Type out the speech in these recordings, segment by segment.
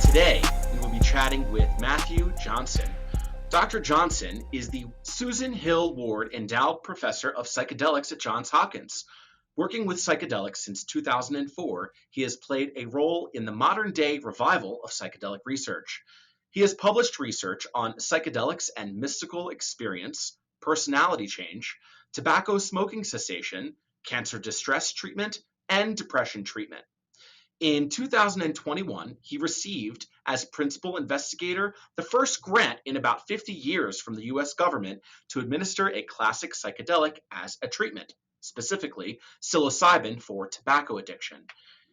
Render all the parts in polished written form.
Today, we will be chatting with Matthew Johnson. Dr. Johnson is the Susan Hill Ward Endowed Professor of Psychedelics at Johns Hopkins. Working with psychedelics since 2004, he has played a role in the modern-day revival of psychedelic research. He has published research on psychedelics and mystical experience, personality change, tobacco smoking cessation, cancer distress treatment, and depression treatment. In 2021, he received, as principal investigator, the first grant in about 50 years from the US government to administer a classic psychedelic as a treatment, specifically psilocybin for tobacco addiction.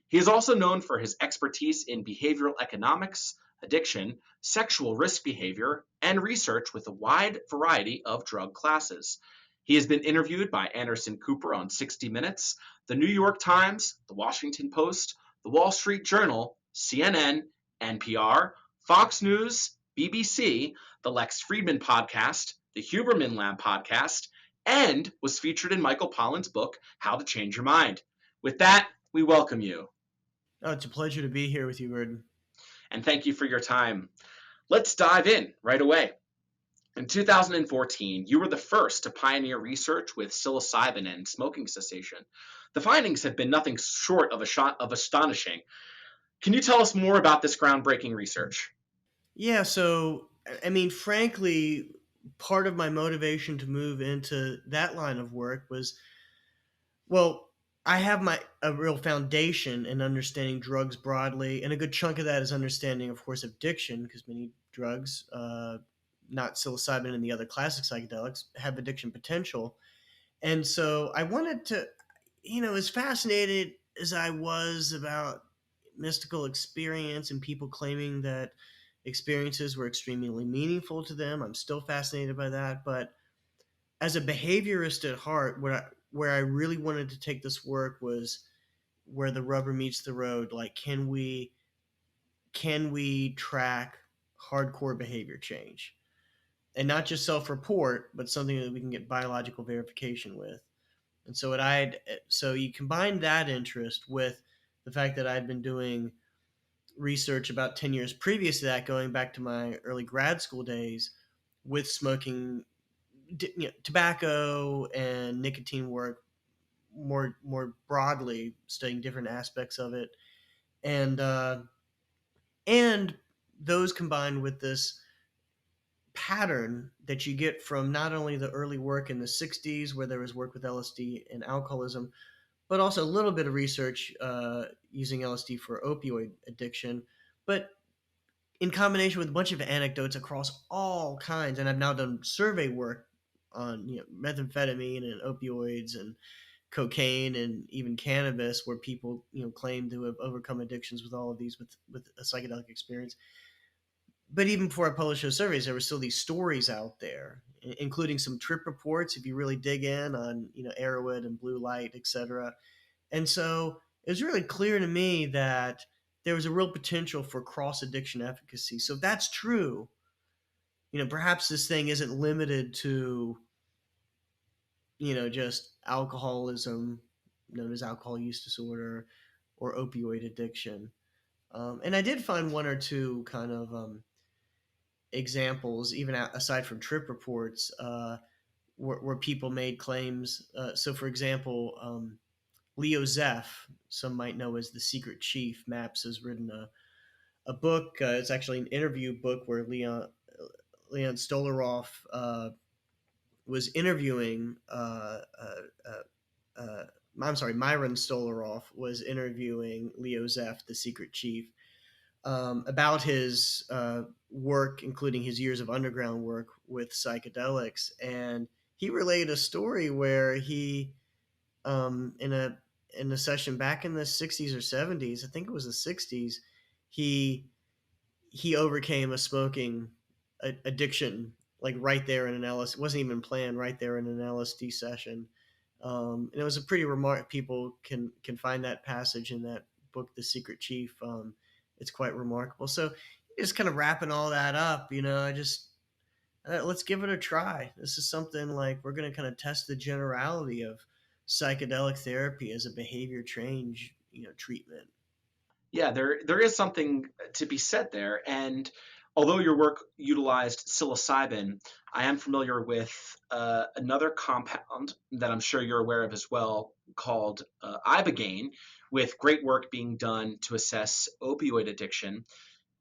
He is also known for his expertise in behavioral economics, addiction, sexual risk behavior, and research with a wide variety of drug classes. He has been interviewed by Anderson Cooper on 60 Minutes, the New York Times, the Washington Post, the Wall Street Journal, CNN, NPR, Fox News, BBC, the Lex Fridman podcast, the Huberman Lab podcast, and was featured in Michael Pollan's book, How to Change Your Mind. With that, we welcome you. Oh, it's a pleasure to be here with you, Burton. And thank you for your time. Let's dive in right away. In 2014, you were the first to pioneer research with psilocybin and smoking cessation. The findings have been nothing short of astonishing. Can you tell us more about this groundbreaking research? Yeah, so, frankly, part of my motivation to move into that line of work was, I have a real foundation in understanding drugs broadly, and a good chunk of that is understanding, of course, addiction, because many drugs, not psilocybin and the other classic psychedelics, have addiction potential. And so I wanted to, as fascinated as I was about mystical experience and people claiming that experiences were extremely meaningful to them, I'm still fascinated by that. But as a behaviorist at heart, where I really wanted to take this work was where the rubber meets the road. Like, can we track hardcore behavior change? And not just self-report, but something that we can get biological verification with. And so you combine that interest with the fact that I'd been doing research about 10 years previous to that, going back to my early grad school days with smoking, tobacco and nicotine work more broadly, studying different aspects of it. And those combined with this pattern that you get from not only the early work in the 60s where there was work with LSD and alcoholism, but also a little bit of research using LSD for opioid addiction, but in combination with a bunch of anecdotes across all kinds. And I've now done survey work on methamphetamine and opioids and cocaine and even cannabis, where people claim to have overcome addictions with all of these with a psychedelic experience. But even before I published those surveys, there were still these stories out there, including some trip reports, if you really dig in on, Arrowwood and blue light, et cetera. And so it was really clear to me that there was a real potential for cross-addiction efficacy. So if that's true, perhaps this thing isn't limited to, just alcoholism, known as alcohol use disorder, or opioid addiction. And I did find one or two kind of examples, even aside from trip reports, where people made claims. So, for example, Leo Zeff, some might know as the Secret Chief, MAPS, has written a book. It's actually an interview book where Leon Stolaroff was interviewing. Myron Stolaroff was interviewing Leo Zeff, the Secret Chief, about his work, including his years of underground work with psychedelics. And he relayed a story where he, in a session back in the 60s or 70s, I think it was the 60s, he overcame a smoking addiction, like right there in an LSD. It wasn't even planned, right there in an LSD session. And it was a pretty remarkable. People can find that passage in that book, The Secret Chief. It's quite remarkable. So just kind of wrapping all that up, let's give it a try. This is something like we're going to kind of test the generality of psychedelic therapy as a behavior change, treatment. Yeah, there is something to be said there. And although your work utilized psilocybin, I am familiar with another compound that I'm sure you're aware of as well, called ibogaine, with great work being done to assess opioid addiction.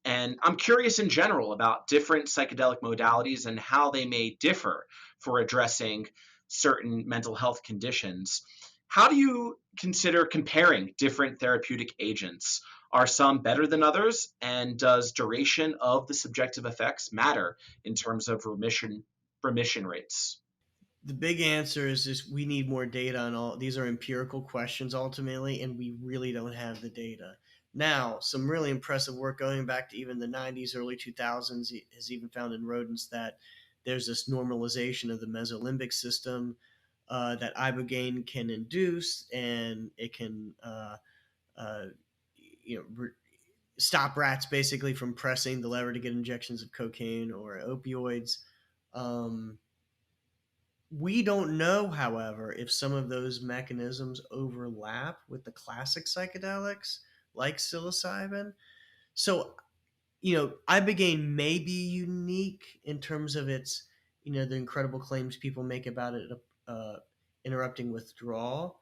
And I'm curious in general about different psychedelic modalities and how they may differ for addressing certain mental health conditions. How do you consider comparing different therapeutic agents? Are some better than others? And does duration of the subjective effects matter in terms of remission rates? The big answer is just we need more data on all these are empirical questions ultimately, and we really don't have the data. Now, some really impressive work going back to even the 90s, early 2000s has even found in rodents that there's this normalization of the mesolimbic system that ibogaine can induce, and it can uh, you know stop rats basically from pressing the lever to get injections of cocaine or opioids. Um, we don't know, however, if some of those mechanisms overlap with the classic psychedelics like psilocybin. So, ibogaine may be unique in terms of its, the incredible claims people make about it interrupting withdrawal.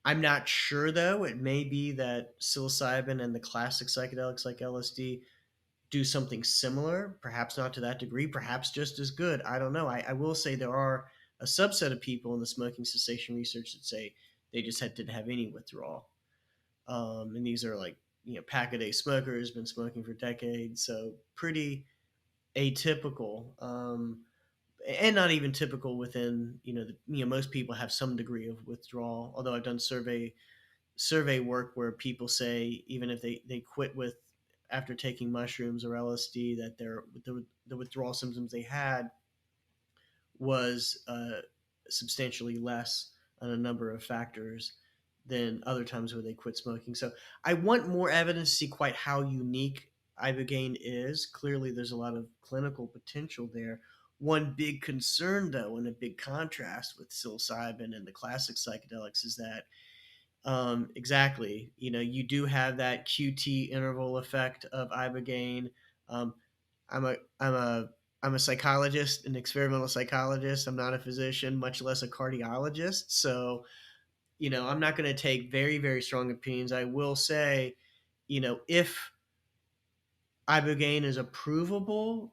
I'm not sure though. It may be that psilocybin and the classic psychedelics like LSD do something similar, perhaps not to that degree, perhaps just as good. I don't know. I will say there are a subset of people in the smoking cessation research that say they just didn't have any withdrawal. And these are like, pack a day smokers, been smoking for decades. So pretty atypical. And not even typical within, most people have some degree of withdrawal. Although I've done survey work where people say even if they quit with after taking mushrooms or LSD that the withdrawal symptoms they had was substantially less on a number of factors than other times where they quit smoking. So I want more evidence to see quite how unique ibogaine is. Clearly, there's a lot of clinical potential there. One big concern, though, and a big contrast with psilocybin and the classic psychedelics is that exactly. You do have that QT interval effect of ibogaine. Um, I'm a I'm a I'm a psychologist, an experimental psychologist. I'm not a physician, much less a cardiologist. So, I'm not going to take very, very strong opinions. I will say, if ibogaine is approvable,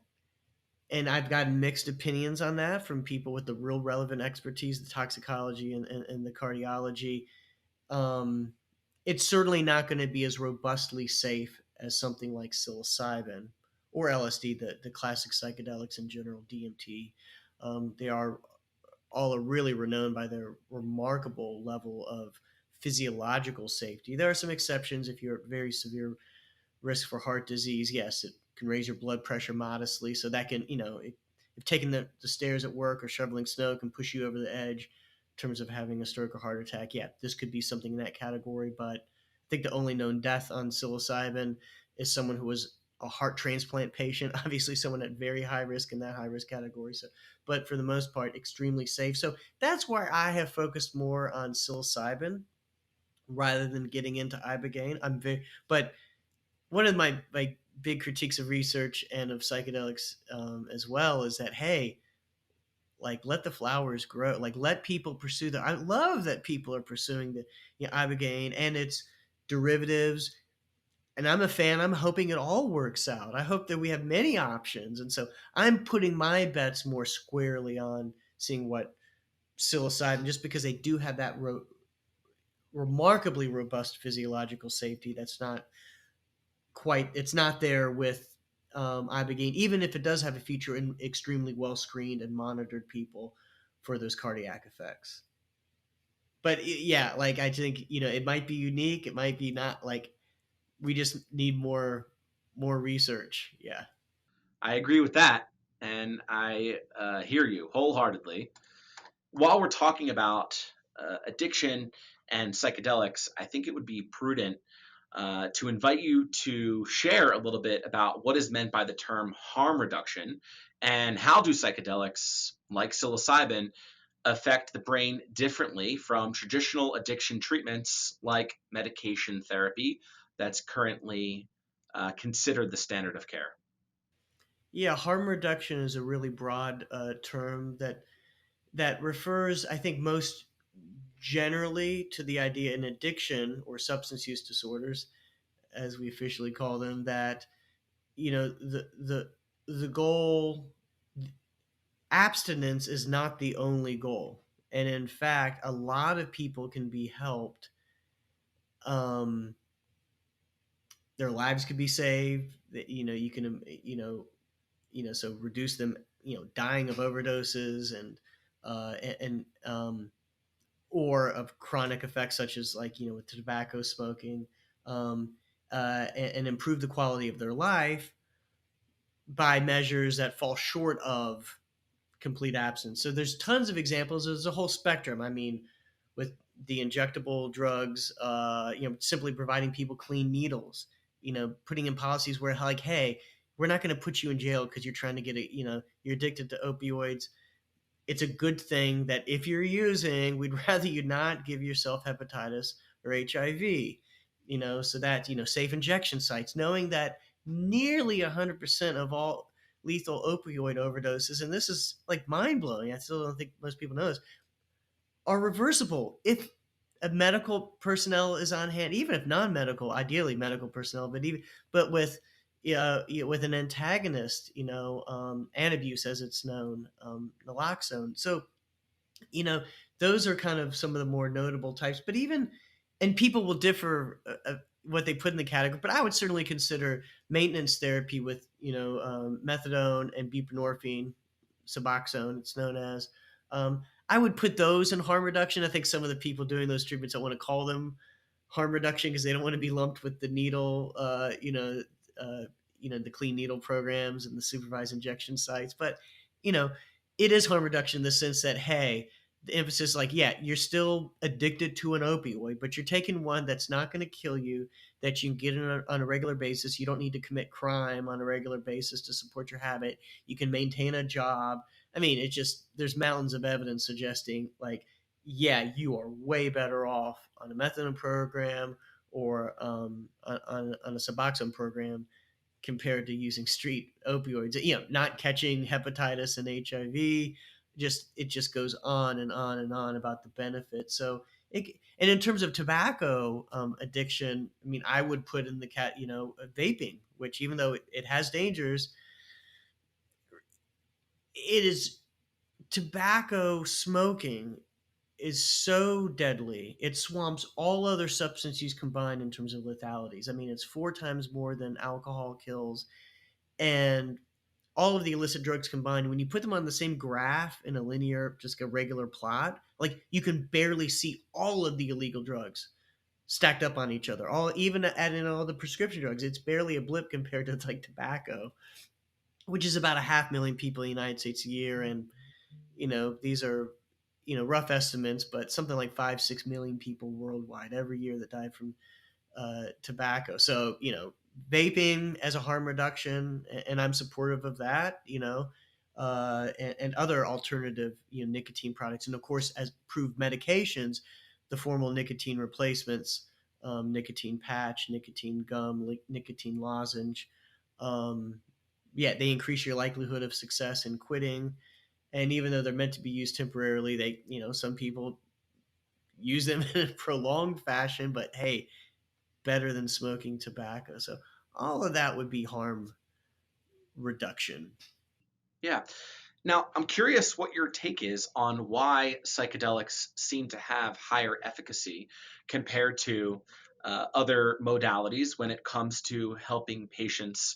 and I've gotten mixed opinions on that from people with the real relevant expertise, the toxicology and the cardiology. Um, it's certainly not going to be as robustly safe as something like psilocybin or LSD, the classic psychedelics in general, DMT. They are really renowned by their remarkable level of physiological safety. There are some exceptions if you're at very severe risk for heart disease. Yes, it can raise your blood pressure modestly, so that can, if taking the stairs at work or shoveling snow can push you over the edge in terms of having a stroke or heart attack. Yeah, this could be something in that category. But I think the only known death on psilocybin is someone who was a heart transplant patient, obviously someone at very high risk in that high risk category. So, but for the most part, extremely safe. So that's why I have focused more on psilocybin rather than getting into ibogaine. But one of my big critiques of research and of psychedelics as well is that, hey, like let the flowers grow, like let people pursue I love that people are pursuing the ibogaine and its derivatives, and I'm a fan. I'm hoping it all works out. I hope that we have many options, and so I'm putting my bets more squarely on seeing what psilocybin, just because they do have that remarkably robust physiological safety that's not quite, it's not there with ibogaine, even if it does have a feature in extremely well screened and monitored people for those cardiac effects. But yeah, like I think it might be unique, it might be not. Like we just need more research. Yeah. I agree with that, and I hear you wholeheartedly. While we're talking about addiction and psychedelics, I think it would be prudent to invite you to share a little bit about what is meant by the term harm reduction and how do psychedelics like psilocybin affect the brain differently from traditional addiction treatments like medication therapy, that's currently considered the standard of care? Yeah, harm reduction is a really broad term that refers, I think, most generally to the idea in addiction or substance use disorders, as we officially call them, that the goal, abstinence is not the only goal, and in fact, a lot of people can be helped. Um, their lives could be saved. You can so reduce them dying of overdoses and or of chronic effects such as like with tobacco smoking, um, and improve the quality of their life by measures that fall short of complete absence. So there's tons of examples. There's a whole spectrum. I mean, with the injectable drugs, simply providing people clean needles, putting in policies where like, hey, we're not going to put you in jail because you're trying to get it, you're addicted to opioids. It's a good thing that if you're using, we'd rather you not give yourself hepatitis or HIV, so that, safe injection sites, knowing that nearly 100% of all lethal opioid overdoses, and this is like mind blowing, I still don't think most people know this, are reversible if a medical personnel is on hand, even if non-medical, ideally medical personnel, but with with an antagonist, antabuse as it's known, naloxone. So you know those are kind of some of the more notable types. But even and people will differ what they put in the category, but I would certainly consider maintenance therapy with methadone and buprenorphine, Suboxone, it's known as. I would put those in harm reduction. I think some of the people doing those treatments, I want to call them harm reduction because they don't want to be lumped with the needle, the clean needle programs and the supervised injection sites. But you know, it is harm reduction in the sense that, hey, the emphasis, like, yeah, you're still addicted to an opioid, but you're taking one that's not going to kill you, that you can get on a regular basis. You don't need to commit crime on a regular basis to support your habit. You can maintain a job. I mean, it just, there's mountains of evidence suggesting, like, yeah, you are way better off on a methadone program or on a Suboxone program compared to using street opioids. Not catching hepatitis and HIV. It just goes on and on and on about the benefits. And in terms of tobacco addiction, I mean, I would put in the vaping, which even though it has dangers, it is tobacco smoking is so deadly. It swamps all other substance use combined in terms of lethalities. I mean, it's 4 times more than alcohol kills, and all of the illicit drugs combined, when you put them on the same graph in a linear, just a regular plot, like you can barely see all of the illegal drugs stacked up on each other. All, even adding all the prescription drugs, it's barely a blip compared to like tobacco, which is about a 500,000 people in the United States a year. And these are rough estimates, but something like 5-6 million people worldwide every year that die from tobacco. So vaping as a harm reduction, and I'm supportive of that. And other alternative nicotine products, and of course, as approved medications, the formal nicotine replacements, nicotine patch, nicotine gum, nicotine lozenge. Um, yeah, they increase your likelihood of success in quitting. And even though they're meant to be used temporarily, they some people use them in a prolonged fashion. But hey, better than smoking tobacco. So all of that would be harm reduction. Yeah. Now, I'm curious what your take is on why psychedelics seem to have higher efficacy compared to other modalities when it comes to helping patients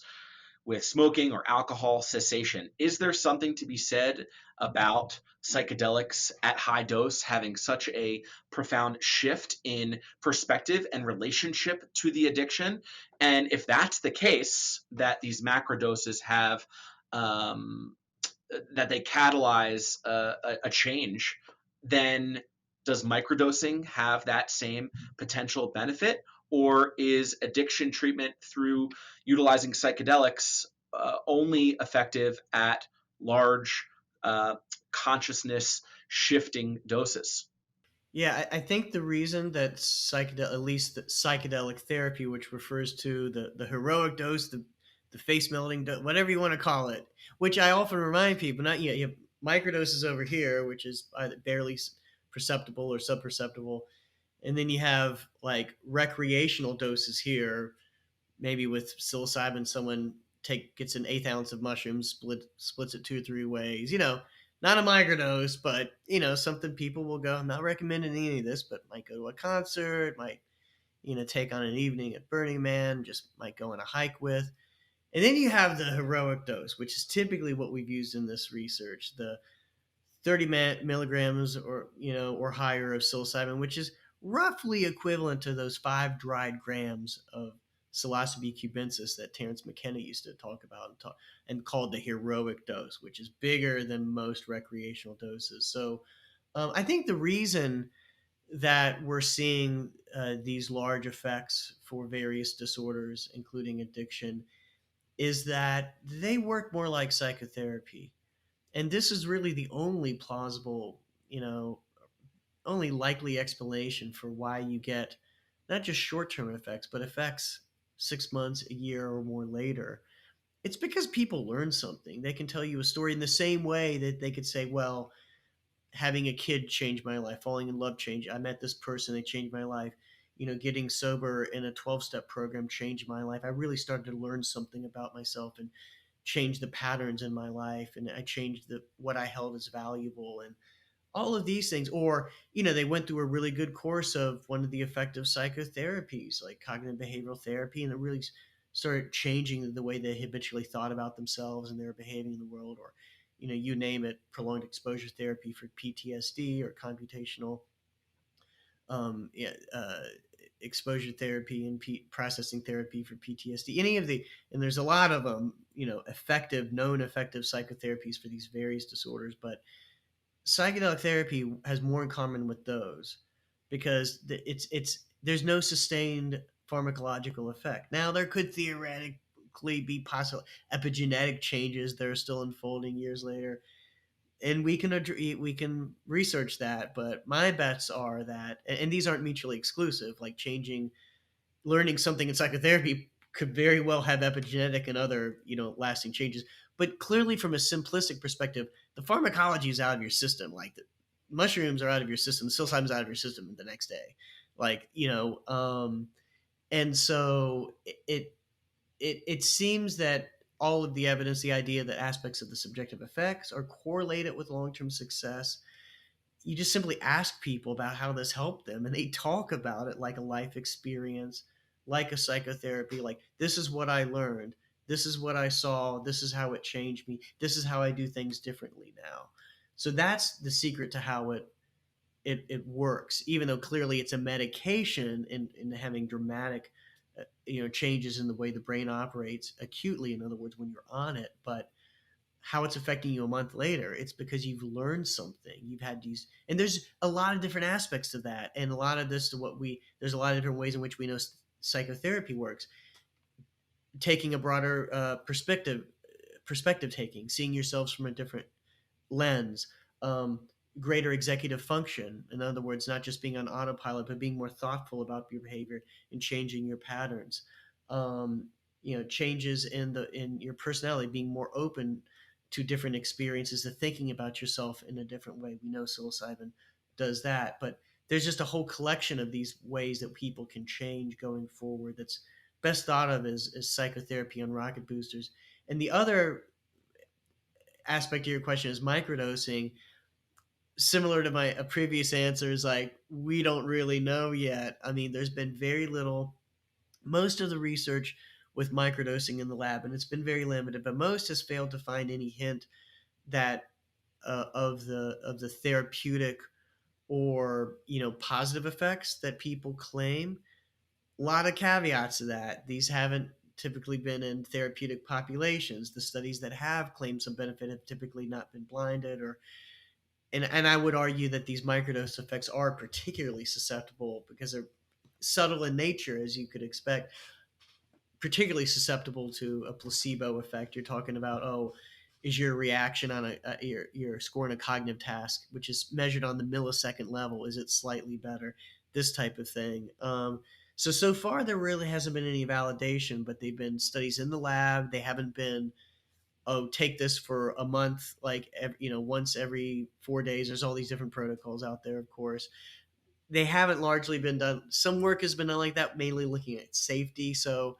with smoking or alcohol cessation. Is there something to be said about psychedelics at high dose having such a profound shift in perspective and relationship to the addiction? And if that's the case, that these macrodoses have um, that they catalyze a change, then does microdosing have that same potential benefit? Or is addiction treatment through utilizing psychedelics only effective at large uh, consciousness shifting doses? Yeah, I think the reason that at least the psychedelic therapy, which refers to the heroic dose, the face melting dose, whatever you want to call it, which I often remind people, not yet, you have microdoses over here, which is either barely perceptible or subperceptible, and then you have like recreational doses here. Maybe with psilocybin, someone gets an eighth ounce of mushrooms, splits it 2 or 3 ways. Not a microdose, but something people will go. I'm not recommending any of this, but might go to a concert, might take on an evening at Burning Man, just might go on a hike with. And then you have the heroic dose, which is typically what we've used in this research, the 30 milligrams or higher of psilocybin, which is roughly equivalent to those 5 dried grams of psilocybe cubensis that Terence McKenna used to talk about and called the heroic dose, which is bigger than most recreational doses. So I think the reason that we're seeing these large effects for various disorders, including addiction, is that they work more like psychotherapy. And this is really the only plausible, only likely explanation for why you get not just short term effects, but effects 6 months, a year, or more later. It's because people learn something. They can tell you a story in the same way that they could say, well, having a kid changed my life, falling in love changed. I met this person, they changed my life. Getting sober in a 12-step program changed my life. I really started to learn something about myself and change the patterns in my life, and I changed what I held as valuable, and all of these things. Or they went through a really good course of one of the effective psychotherapies like cognitive behavioral therapy, and it really started changing the way they habitually thought about themselves and their behaving in the world. Or you name it, prolonged exposure therapy for PTSD, or computational yeah, exposure therapy and processing therapy for PTSD. And there's a lot of known effective psychotherapies for these various disorders, but psychedelic therapy has more in common with those because there's no sustained pharmacological effect. Now there could theoretically be possible epigenetic changes that are still unfolding years later, and we can research that. But my bets are that, and these aren't mutually exclusive. Like learning something in psychotherapy could very well have epigenetic and other lasting changes. But clearly, from a simplistic perspective, the pharmacology is out of your system. Like the mushrooms are out of your system, the psilocybin's out of your system the next day. Like and so it seems that all of the evidence, the idea that aspects of the subjective effects are correlated with long-term success. You just simply ask people about how this helped them, and they talk about it like a life experience, like a psychotherapy. Like, this is what I learned, this is what I saw, this is how it changed me, this is how I do things differently now. So that's the secret to how it works, even though clearly it's a medication in having dramatic changes in the way the brain operates acutely, in other words, when you're on it. But how it's affecting you a month later, it's because you've learned something. You've had these, and there's a lot of different aspects to that, and a lot of this to there's a lot of different ways in which we know psychotherapy works. Taking a broader perspective taking, seeing yourselves from a different lens, um, greater executive function. In other words, not just being on autopilot, but being more thoughtful about your behavior and changing your patterns. Changes in your personality, being more open to different experiences, to thinking about yourself in a different way. We know psilocybin does that, but there's just a whole collection of these ways that people can change going forward. That's best thought of as psychotherapy on rocket boosters. And the other aspect of your question is microdosing. Similar to my previous answers, like, we don't really know yet. I mean, there's been very little. Most of the research with microdosing in the lab, and it's been very limited, but most has failed to find any hint that of the therapeutic or positive effects that people claim. A lot of caveats to that. These haven't typically been in therapeutic populations. The studies that have claimed some benefit have typically not been blinded, or and I would argue that these microdose effects are particularly susceptible because they're subtle in nature, as you could expect, particularly susceptible to a placebo effect. You're talking about, is your reaction on your score on a cognitive task, which is measured on the millisecond level. Is it slightly better? This type of thing. So far there really hasn't been any validation, but they've been studies in the lab. They haven't been, oh, take this for a month, like once every 4 days. There's all these different protocols out there, of course. They haven't largely been done. Some work has been done like that, mainly looking at safety. So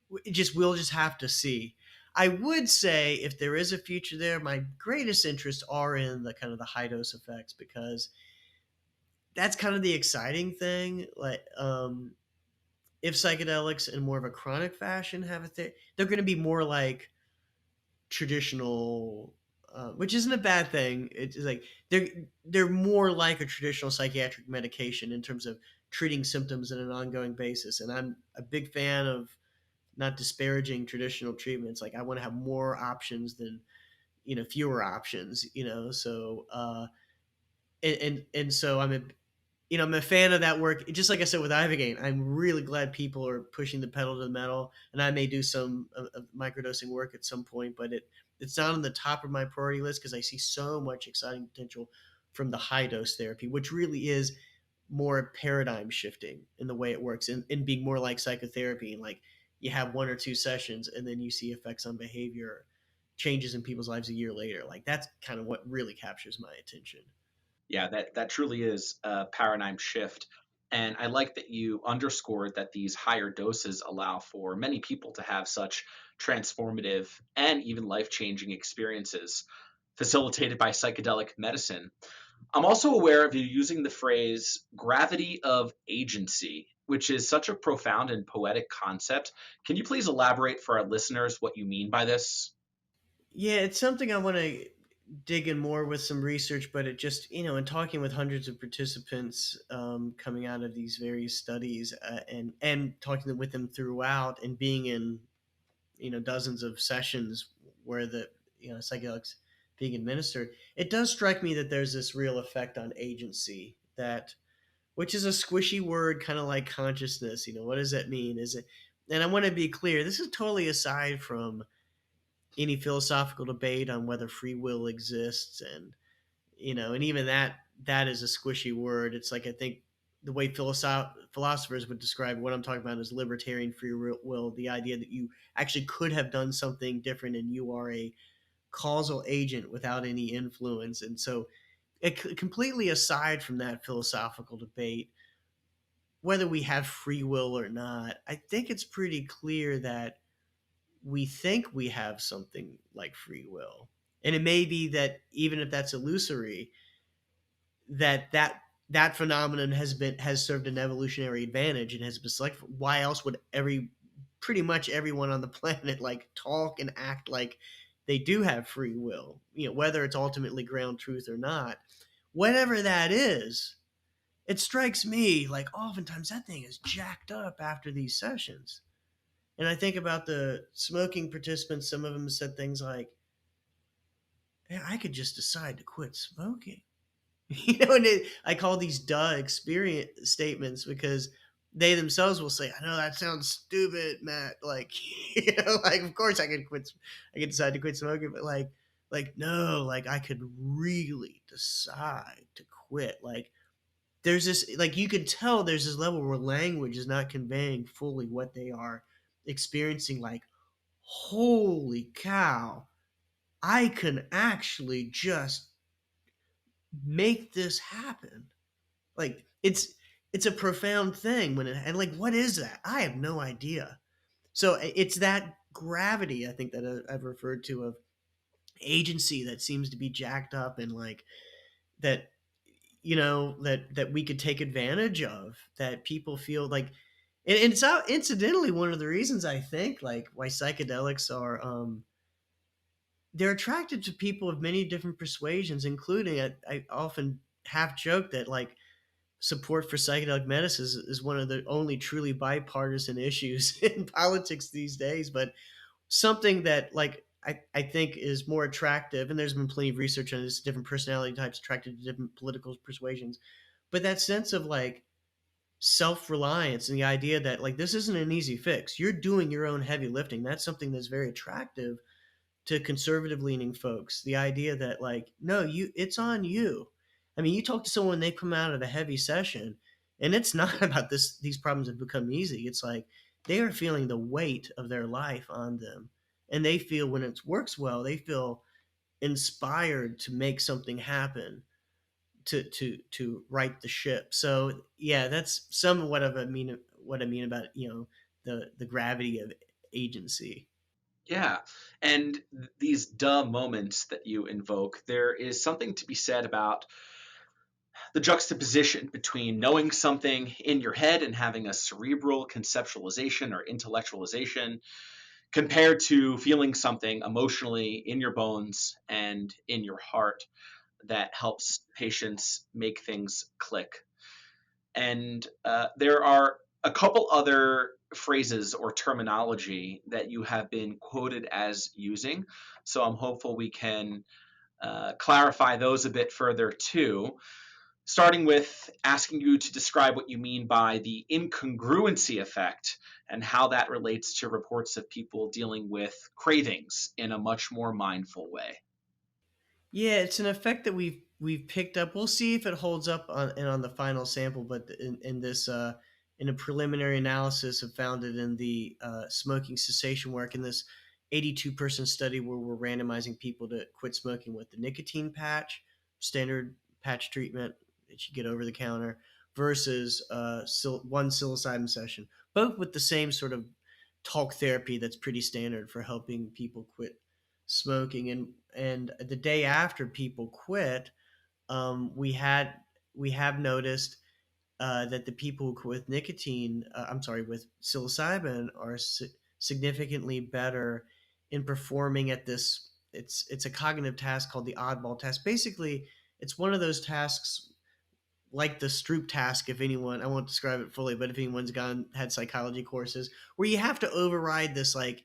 we'll just have to see. I would say if there is a future there, my greatest interests are in the kind of the high dose effects, because that's kind of the exciting thing. Like, if psychedelics in more of a chronic fashion have they're going to be more like traditional, which isn't a bad thing. It's like they're more like a traditional psychiatric medication in terms of treating symptoms on an ongoing basis. And I'm a big fan of not disparaging traditional treatments. Like, I want to have more options than fewer options. And so I'm a fan of that work. Just like I said with Ibogaine, I'm really glad people are pushing the pedal to the metal, and I may do some of microdosing work at some point, but it's not on the top of my priority list because I see so much exciting potential from the high dose therapy, which really is more paradigm shifting in the way it works, and being more like psychotherapy. And like, you have 1 or 2 sessions and then you see effects on behavior, changes in people's lives a year later. Like, that's kind of what really captures my attention. Yeah, that truly is a paradigm shift. And I like that you underscored that these higher doses allow for many people to have such transformative and even life changing experiences facilitated by psychedelic medicine. I'm also aware of you using the phrase gravity of agency, which is such a profound and poetic concept. Can you please elaborate for our listeners what you mean by this? Yeah, it's something I want to dig in more with some research, but it just, in talking with hundreds of participants, coming out of these various studies, and talking with them throughout, and being in, dozens of sessions where the, psychedelics being administered, it does strike me that there's this real effect on agency, that, which is a squishy word, kind of like consciousness. What does that mean? Is it, and I want to be clear, this is totally aside from any philosophical debate on whether free will exists. And even that is a squishy word. It's like, I think the way philosophers would describe what I'm talking about is libertarian free will, the idea that you actually could have done something different and you are a causal agent without any influence. And so, completely aside from that philosophical debate, whether we have free will or not, I think it's pretty clear that we think we have something like free will. And it may be that, even if that's illusory, that phenomenon has served an evolutionary advantage and has been selected. Why else would pretty much everyone on the planet like talk and act like they do have free will? Whether it's ultimately ground truth or not, whatever that is, it strikes me like oftentimes that thing is jacked up after these sessions. And I think about the smoking participants. Some of them said things like, "Hey, I could just decide to quit smoking." And I call these "duh" experience statements, because they themselves will say, "I know that sounds stupid, Matt. Like, like, of course I could quit. I could decide to quit smoking, but no, like, I could really decide to quit." Like, there's this, like, you can tell there's this level where language is not conveying fully what they are experiencing. Like, holy cow, I can actually just make this happen. Like, it's a profound thing and like, what is that? I have no idea. So it's that gravity, I think, that I've referred to, of agency, that seems to be jacked up, and like that, that we could take advantage of, that people feel like. And it's incidentally one of the reasons I think, like, why psychedelics are, they're attracted to people of many different persuasions, including, I often half joke that, like, support for psychedelic medicine is one of the only truly bipartisan issues in politics these days. But something that, like, I think is more attractive, and there's been plenty of research on this, different personality types attracted to different political persuasions, but that sense of like self-reliance, and the idea that, like, this isn't an easy fix, you're doing your own heavy lifting, that's something that's very attractive to conservative leaning folks, the idea that like, no, it's on you. I mean, you talk to someone, they come out of a heavy session, and it's not about these problems have become easy. It's like they are feeling the weight of their life on them. And they feel when it works well, they feel inspired to make something happen, to right the ship. So yeah, that's some of what I mean about, the gravity of agency. Yeah. And these duh moments that you invoke, there is something to be said about the juxtaposition between knowing something in your head and having a cerebral conceptualization or intellectualization compared to feeling something emotionally in your bones and in your heart that helps patients make things click. And there are a couple other phrases or terminology that you have been quoted as using. So I'm hopeful we can clarify those a bit further too, starting with asking you to describe what you mean by the incongruency effect and how that relates to reports of people dealing with cravings in a much more mindful way. Yeah, it's an effect that we've picked up. We'll see if it holds up on the final sample, but in this in a preliminary analysis have found it in the smoking cessation work in this 82-person study where we're randomizing people to quit smoking with the nicotine patch, standard patch treatment that you get over the counter, versus one psilocybin session, both with the same sort of talk therapy that's pretty standard for helping people quit smoking. And the day after people quit, we have noticed that the people who quit with nicotine, with psilocybin, are significantly better in performing at this. It's a cognitive task called the oddball task. Basically, it's one of those tasks like the Stroop task. If anyone, I won't describe it fully, but if anyone's had psychology courses, where you have to override this like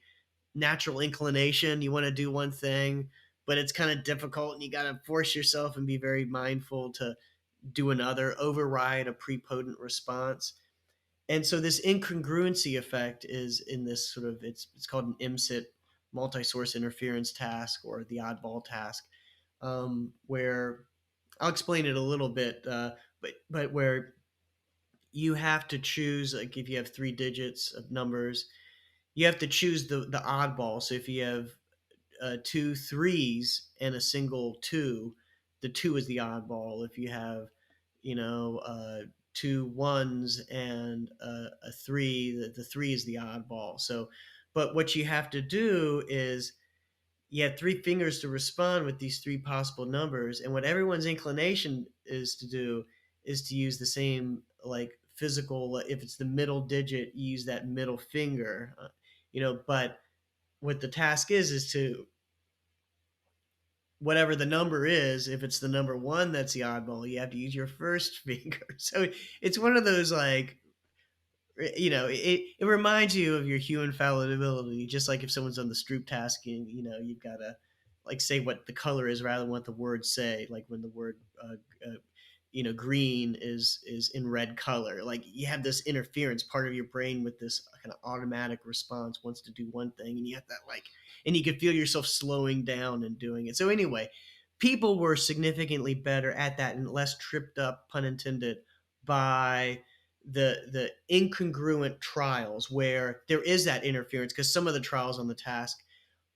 natural inclination. You want to do one thing, but it's kind of difficult, and you got to force yourself and be very mindful to do another, override a prepotent response. And so this incongruency effect is in this sort of it's called an MSIT, multi-source interference task, or the oddball task, where I'll explain it a little bit, but where you have to choose, like if you have 3 digits of numbers, you have to choose the oddball. So if you have two threes and a single two, the two is the oddball. If you have, two ones and a three, the three is the oddball. So, but what you have to do is you have 3 fingers to respond with these 3 possible numbers, and what everyone's inclination is to do is to use the same like physical. If it's the middle digit, you use that middle finger, But what the task is to whatever the number is, if it's the number one that's the oddball, you have to use your first finger. So it's one of those like, it reminds you of your human fallibility. Just like if someone's on the Stroop task, and you've got to like say what the color is rather than what the words say. Like when the word green is in red color, like you have this interference part of your brain with this kind of automatic response wants to do one thing, and you have that like, and you can feel yourself slowing down and doing it. So anyway, people were significantly better at that and less tripped up, pun intended, by the incongruent trials where there is that interference, because some of the trials on the task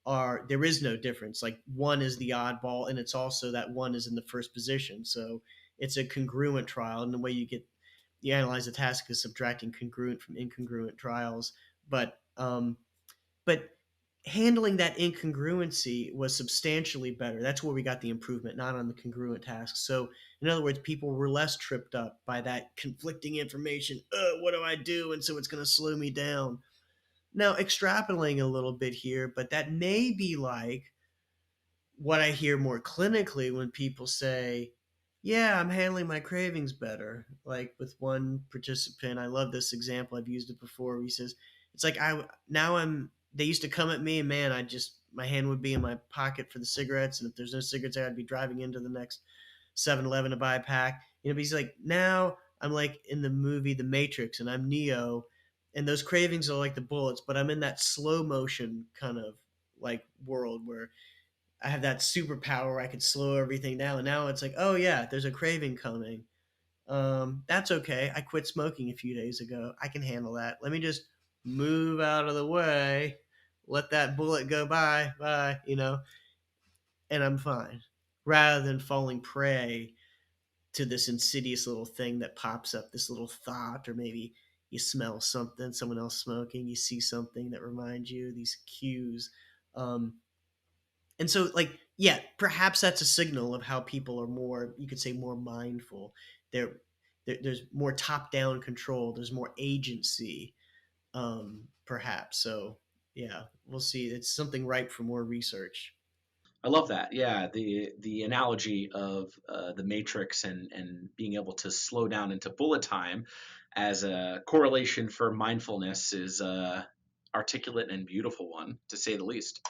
are there is no difference. Like one is the oddball, and it's also that one is in the first position. So it's a congruent trial, and the way you analyze the task is subtracting congruent from incongruent trials. But handling that incongruency was substantially better. That's where we got the improvement, not on the congruent tasks. So in other words, people were less tripped up by that conflicting information. What do I do? And so it's going to slow me down. Now, extrapolating a little bit here, but that may be like what I hear more clinically when people say, yeah, I'm handling my cravings better. Like with one participant, I love this example. I've used it before. He says, it's like they used to come at me, and man, my hand would be in my pocket for the cigarettes. And if there's no cigarettes there, I'd be driving into the next 7-Eleven to buy a pack. But he's like, now I'm like in the movie The Matrix, and I'm Neo, and those cravings are like the bullets, but I'm in that slow motion kind of like world where I have that superpower. I could slow everything down. And now it's like, oh yeah, there's a craving coming. That's okay. I quit smoking a few days ago. I can handle that. Let me just move out of the way, let that bullet go by, and I'm fine. Rather than falling prey to this insidious little thing that pops up, this little thought, or maybe you smell something, someone else smoking, you see something that reminds you, these cues. Um, and so, like, yeah, perhaps that's a signal of how people are more, you could say, more mindful. They're, there's more top-down control. There's more agency, perhaps. So, yeah, we'll see. It's something ripe for more research. I love that. Yeah, the analogy of the Matrix and being able to slow down into bullet time as a correlation for mindfulness is a articulate and beautiful one, to say the least.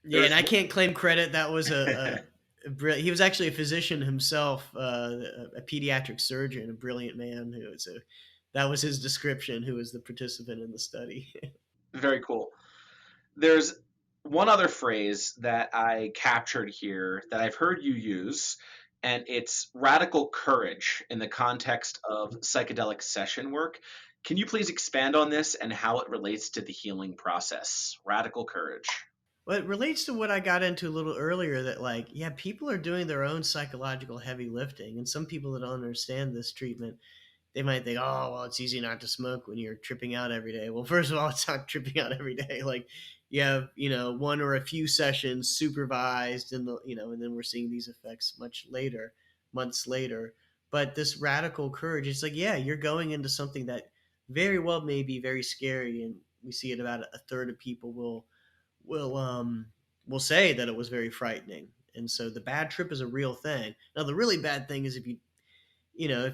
Yeah, and There's I can't claim credit. That was he was actually a physician himself, a pediatric surgeon, a brilliant man who was a that was his description. Who was the participant in the study? very cool. There's one other phrase that I captured here that I've heard you use, and it's radical courage in the context of psychedelic session work. Can you please expand on this and how it relates to the healing process? Radical courage. Well, it relates to what I got into a little earlier. That like, yeah, people are doing their own psychological heavy lifting, and some people that don't understand this treatment, they might think, oh, well, it's easy not to smoke when you're tripping out every day. Well, first of all, it's not tripping out every day. Like you have, one or a few sessions supervised and and then we're seeing these effects much later, months later. But this radical courage, it's like, yeah, you're going into something that very well may be very scary. And we see it about a third of people will say that it was very frightening. And so the bad trip is a real thing. Now, the really bad thing is if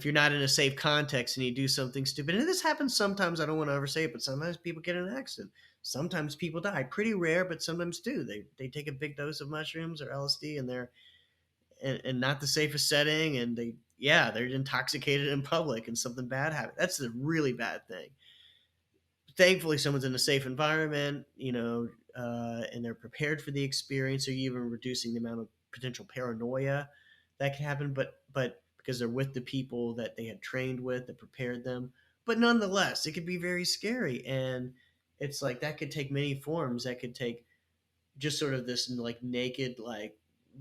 you're not in a safe context and you do something stupid, and this happens sometimes, I don't want to oversay it, but sometimes people get in an accident. Sometimes people die. Pretty rare, but sometimes do. They take a big dose of mushrooms or LSD and they're and not the safest setting, and they're intoxicated in public and something bad happens. That's the really bad thing. Thankfully, someone's in a safe environment, and they're prepared for the experience, or even reducing the amount of potential paranoia that can happen. But because they're with the people that they had trained with, that prepared them. But nonetheless, it could be very scary, and it's like that could take many forms. That could take just sort of this like naked, like,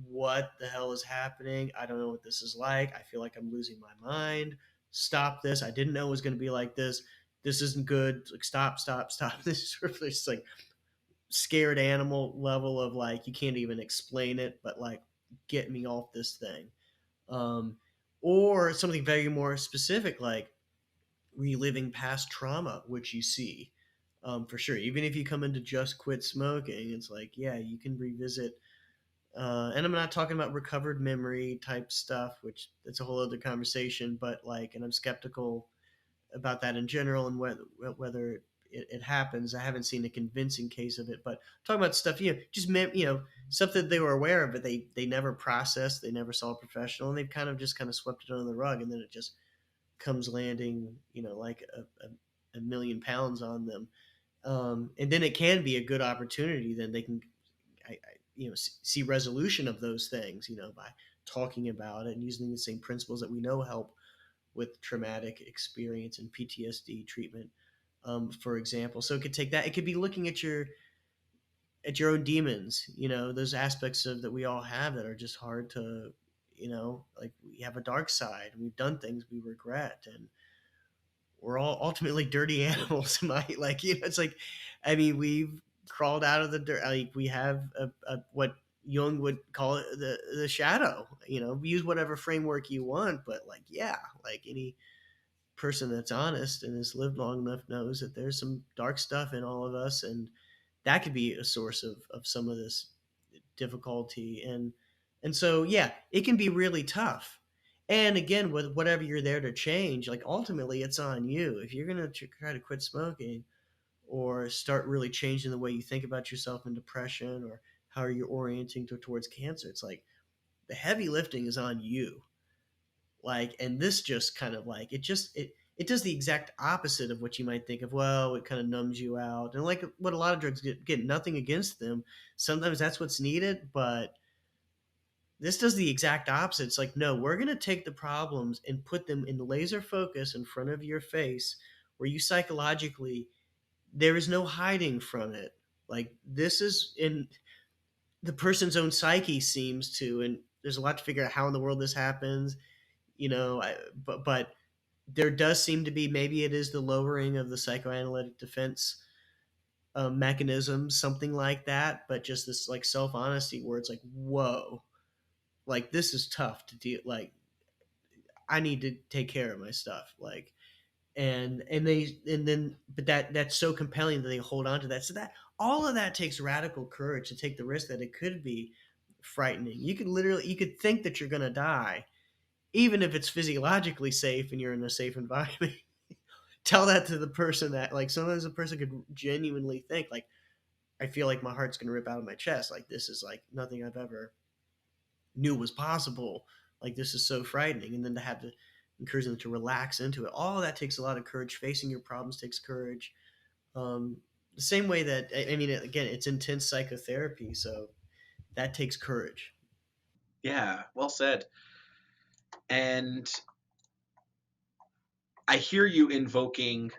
what the hell is happening? I don't know what this is like. I feel like I'm losing my mind. Stop this. I didn't know it was going to be like this. This isn't good. Like, stop, stop, stop. This is sort of this like scared animal level of like, you can't even explain it, but like, get me off this thing. Um, or something very more specific, like reliving past trauma, which you see, for sure. Even if you come in to just quit smoking, it's like, yeah, you can revisit. And I'm not talking about recovered memory type stuff, which that's a whole other conversation. But like, and I'm skeptical about that in general, and whether it happens. I haven't seen a convincing case of it. But talking about stuff, just stuff that they were aware of, but they never processed, they never saw a professional, and they've kind of swept it under the rug, and then it just comes landing, like a million pounds on them. And then it can be a good opportunity. Then they can, see resolution of those things, by talking about it and using the same principles that we know help with traumatic experience and PTSD treatment, for example. So it could take that. It could be looking at your own demons, those aspects of that we all have that are just hard to, like, we have a dark side and we've done things we regret, and we're all ultimately dirty animals. It's like, I mean, we've crawled out of the dirt. Like, we have what Jung would call it, the shadow. Use whatever framework you want, but like, yeah, like any person that's honest and has lived long enough knows that there's some dark stuff in all of us, and that could be a source of some of this difficulty. And so, yeah, it can be really tough. And again, with whatever you're there to change, like, ultimately it's on you. If you're going to try to quit smoking or start really changing the way you think about yourself in depression, or how you're orienting towards cancer, it's like the heavy lifting is on you. Like, and this just kind of like, it does the exact opposite of what you might think of. Well, it kind of numbs you out, and like what a lot of drugs get nothing against them. Sometimes that's what's needed, but this does the exact opposite. It's like, no, we're going to take the problems and put them in laser focus in front of your face, where you psychologically, there is no hiding from it. Like, this is in the person's own psyche seems to, and there's a lot to figure out how in the world this happens, but there does seem to be, maybe it is the lowering of the psychoanalytic defense mechanism, something like that, but just this like self honesty where it's like, whoa, like this is tough to deal. Like, I need to take care of my stuff. Like, and then, but that's so compelling that they hold on to that. So that all of that takes radical courage to take the risk that it could be frightening. You could think that you're going to die, even if it's physiologically safe and you're in a safe environment. Tell that to the person that, like, sometimes a person could genuinely think like, I feel like my heart's going to rip out of my chest. Like, this is like nothing I've ever knew was possible. Like, this is so frightening. And then to have to encourage them to relax into it, all of that takes a lot of courage. Facing your problems takes courage. The same way that, I mean, again, it's intense psychotherapy, so that takes courage. Yeah, well said. And I hear you invoking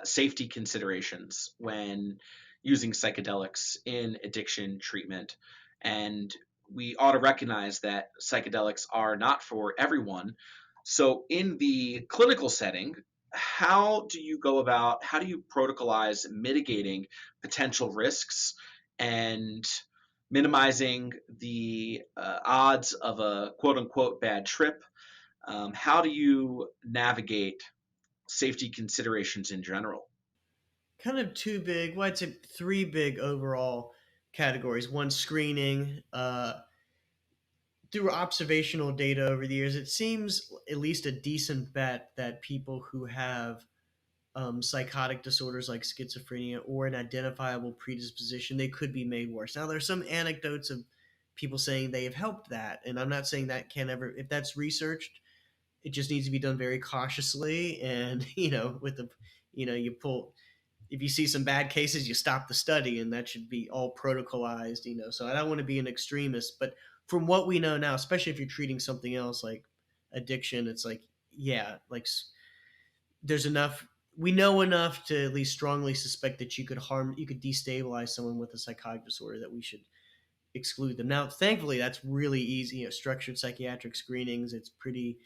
safety considerations when using psychedelics in addiction treatment. And we ought to recognize that psychedelics are not for everyone. So, in the clinical setting, how do you protocolize mitigating potential risks and minimizing the odds of a quote unquote bad trip? How do you navigate safety considerations in general? Kind of two big, well, I'd say three big overall categories. One, screening. Through observational data over the years, it seems at least a decent bet that people who have psychotic disorders like schizophrenia or an identifiable predisposition, they could be made worse. Now, there's some anecdotes of people saying they have helped that, and I'm not saying that can ever, if that's researched, it just needs to be done very cautiously. And with the, you pull, if you see some bad cases, you stop the study, and that should be all protocolized. So I don't want to be an extremist, but from what we know now, especially if you're treating something else like addiction, it's like, yeah, like there's enough, we know enough to at least strongly suspect that you could destabilize someone with a psychotic disorder, that we should exclude them. Now, thankfully, that's really easy. Structured psychiatric screenings, it's pretty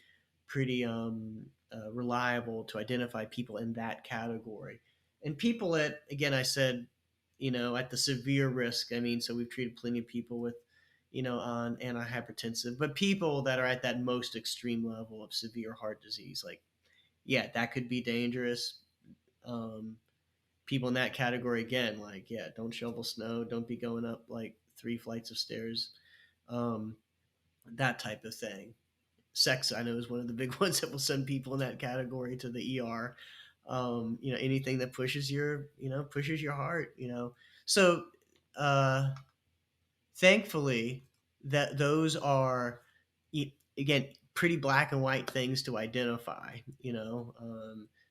reliable to identify people in that category. And people at, again, I said, at the severe risk. I mean, so we've treated plenty of people with, on antihypertensive, but people that are at that most extreme level of severe heart disease, like, yeah, that could be dangerous. Um, People in that category, again, like, yeah, don't shovel snow, don't be going up like 3 flights of stairs, um, that type of thing. Sex, I know, is one of the big ones that will send people in that category to the ER. Anything that pushes your heart. So, uh, thankfully, that those are, again, pretty black and white things to identify.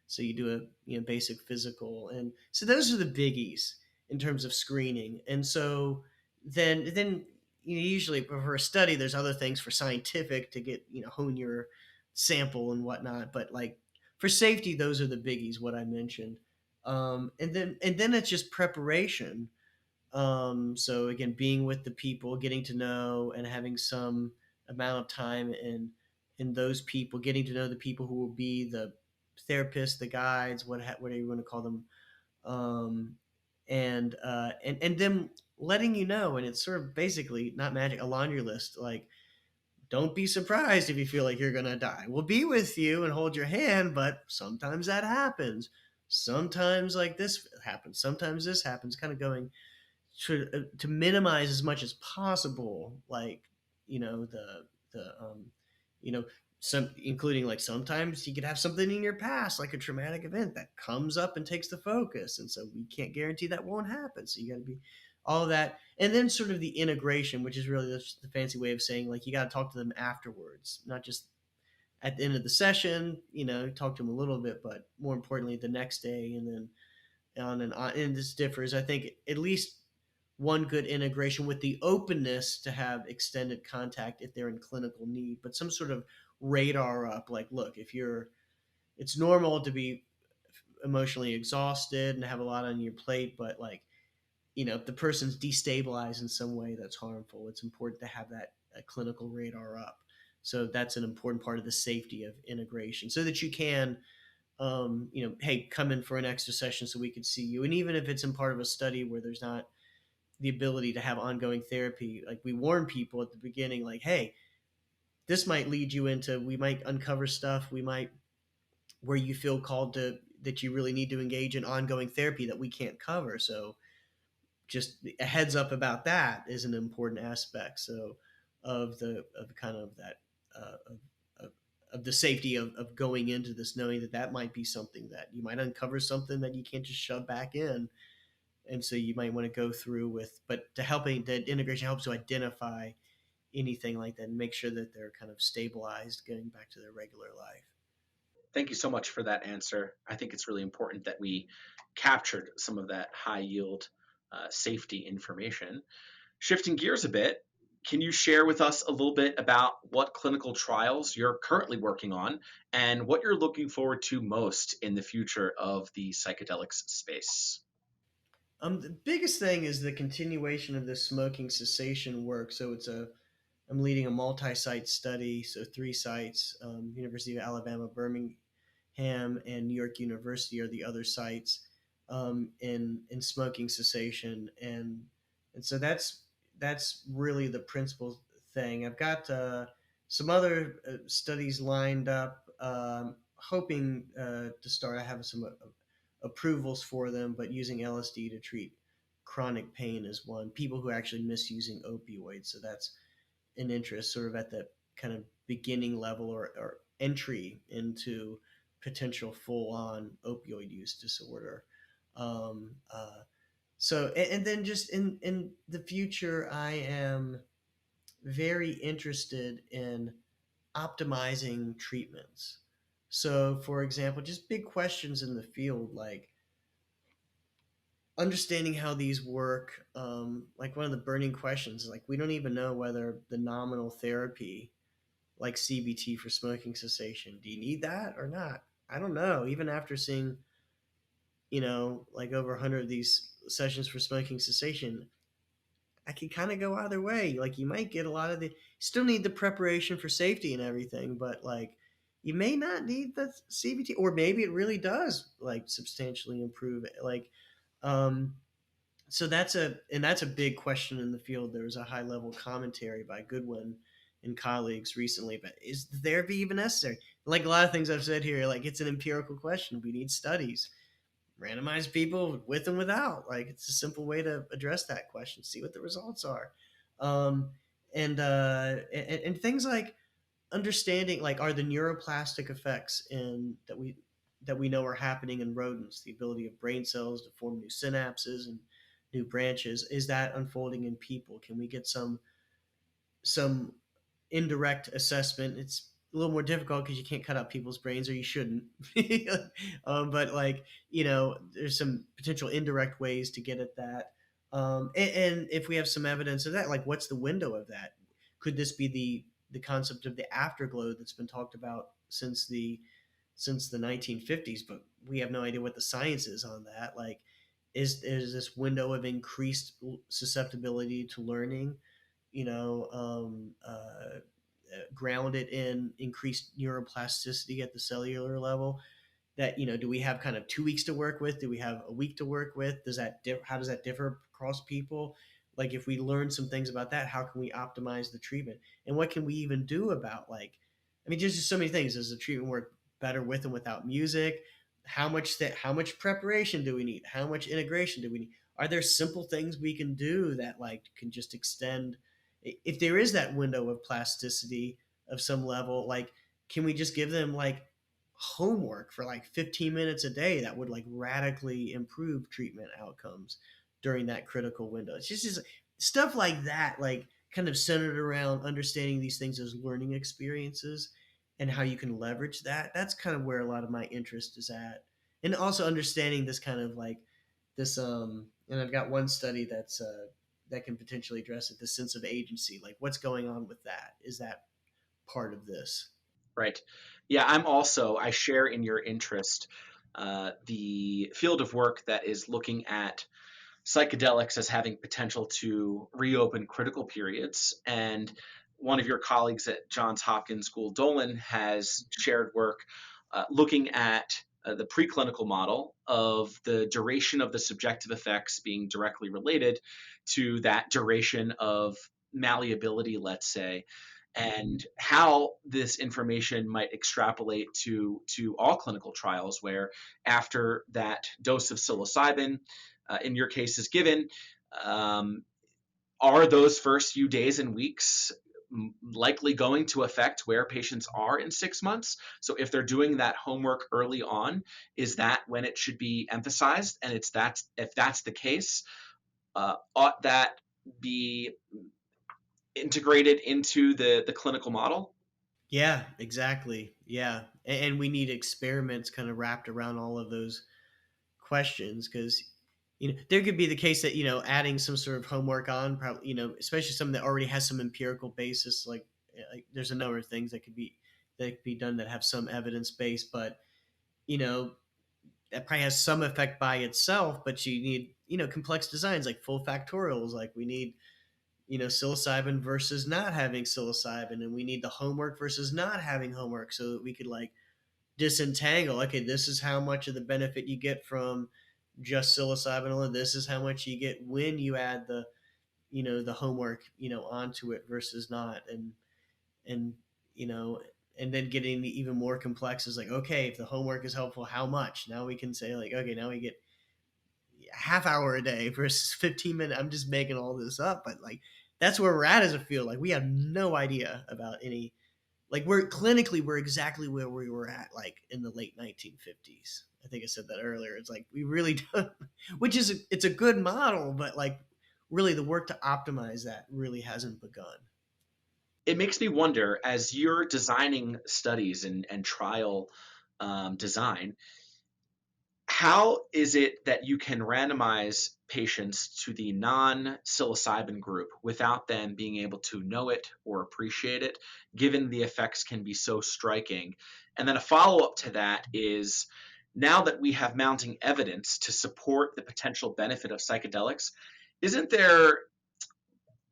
So you do a basic physical, and so those are the biggies in terms of screening. And so then usually for a study, there's other things for scientific to get, hone your sample and whatnot. But like for safety, those are the biggies. What I mentioned, and then it's just preparation. So again, being with the people, getting to know, and having some amount of time in those people, getting to know the people who will be the therapists, the guides, whatever you want to call them, um, and them letting you know. And it's sort of basically not magic, a laundry list. Like, don't be surprised if you feel like you're gonna die. We'll be with you and hold your hand, but sometimes that happens. Sometimes like this happens. Sometimes this happens. Kind of going to minimize as much as possible, like, the you know some, including like sometimes you could have something in your past, like a traumatic event that comes up and takes the focus, and so we can't guarantee that won't happen. So you got to be all of that. And then sort of the integration, which is really the fancy way of saying, like, you got to talk to them afterwards, not just at the end of the session, talk to them a little bit, but more importantly, the next day, and then on and on. And this differs. I think at least one good integration with the openness to have extended contact if they're in clinical need, but some sort of radar up, like, look, if you're, it's normal to be emotionally exhausted and have a lot on your plate, but like, if the person's destabilized in some way that's harmful, it's important to have that clinical radar up. So that's an important part of the safety of integration, so that you can, hey, come in for an extra session so we could see you. And even if it's in part of a study where there's not the ability to have ongoing therapy, like we warn people at the beginning, like, hey, this might lead you into, we might uncover stuff, we might, where you feel called to, that you really need to engage in ongoing therapy that we can't cover. So just a heads up about that is an important aspect. So of kind of that, of, of the safety of going into this, knowing that that might be something that you might uncover, something that you can't just shove back in. And so you might want to go through with, but to helping, that integration helps to identify anything like that and make sure that they're kind of stabilized, getting back to their regular life. Thank you so much for that answer. I think it's really important that we captured some of that high yield safety information. Shifting gears a bit, can you share with us a little bit about what clinical trials you're currently working on and what you're looking forward to most in the future of the psychedelics space? The biggest thing is the continuation of this smoking cessation work. So I'm leading a multi-site study, so 3 sites: University of Alabama, Birmingham, and New York University are the other sites, in smoking cessation, and so that's really the principal thing. I've got some other studies lined up, hoping to start. I have some approvals for them, but using LSD to treat chronic pain is one. People who are actually misusing opioids, so that's an interest, sort of at the kind of beginning level, or entry into potential full-on opioid use disorder. Um, uh, and then just in the future, I am very interested in optimizing treatments. So, for example, just big questions in the field, like understanding how these work. Like one of the burning questions is, like, we don't even know whether the nominal therapy, like CBT for smoking cessation, do you need that or not? I don't know. Even after seeing, like over 100 of these sessions for smoking cessation, I can kind of go either way. Like, you might get a lot of the, still need the preparation for safety and everything, but like, you may not need the CBT, or maybe it really does like substantially improve it. Like, um, so that's a big question in the field. There was a high level commentary by Goodwin and colleagues recently, but is therapy even necessary? Like a lot of things I've said here, like, it's an empirical question. We need studies, randomize people with and without. Like, it's a simple way to address that question. See what the results are, um, and things like understanding, like, are the neuroplastic effects in that we know are happening in rodents, the ability of brain cells to form new synapses and new branches, is that unfolding in people? Can we get some indirect assessment? It's a little more difficult because you can't cut out people's brains, or you shouldn't. But like, there's some potential indirect ways to get at that. And if we have some evidence of that, like, what's the window of that? Could this be the concept of the afterglow that's been talked about since the 1950s, but we have no idea what the science is on that. Like, is this window of increased susceptibility to learning, you know, grounded in increased neuroplasticity at the cellular level? That, do we have kind of 2 weeks to work with? Do we have a week to work with? How does that differ across people? Like, if we learn some things about that, how can we optimize the treatment? And what can we even do about, like, I mean, there's just so many things. Does the treatment work better with and without music? How much preparation do we need? How much integration do we need? Are there simple things we can do that, like, can just extend, if there is that window of plasticity of some level, like, can we just give them like homework for like 15 minutes a day that would like radically improve treatment outcomes during that critical window? It's just stuff like that, like, kind of centered around understanding these things as learning experiences, and how you can leverage that. That's kind of where a lot of my interest is at. And also understanding this kind of like this and I've got one study that can potentially address it, the sense of agency, like what's going on with that? Is that part of this? Right. Yeah, I share in your interest the field of work that is looking at psychedelics as having potential to reopen critical periods. And one of your colleagues at Johns Hopkins School, Dolan, has shared work looking at the preclinical model of the duration of the subjective effects being directly related to that duration of malleability, let's say, and how this information might extrapolate to all clinical trials where after that dose of psilocybin in your case is given, um, are those first few days and weeks likely going to affect where patients are in 6 months? So if they're doing that homework early on, is that when it should be emphasized? And if that's the case, ought that be integrated into the clinical model? Yeah, exactly. Yeah. And we need experiments kind of wrapped around all of those questions because there could be the case that adding some sort of homework on probably especially something that already has some empirical basis like there's a number of things that could be done that have some evidence base, but you know that probably has some effect by itself, but you need complex designs like full factorials, like we need psilocybin versus not having psilocybin, and we need the homework versus not having homework so that we could like disentangle, okay, this is how much of the benefit you get from just psilocybin alone, this is how much you get when you add the homework onto it versus not, and you know and then getting even more complex is like, okay, if the homework is helpful, how much? Now we can say like, okay, now we get a half hour a day versus 15 minutes. I'm just making all this up, but like that's where we're at as a field. Like we have no idea about any, like we're exactly where we were at like in the late 1950s. I think I said that earlier. It's like we really don't, which is it's a good model, but like really the work to optimize that really hasn't begun. It makes me wonder, as you're designing studies and trial design, how is it that you can randomize patients to the non-psilocybin group without them being able to know it or appreciate it, given the effects can be so striking? And then a follow-up to that is, now that we have mounting evidence to support the potential benefit of psychedelics, isn't there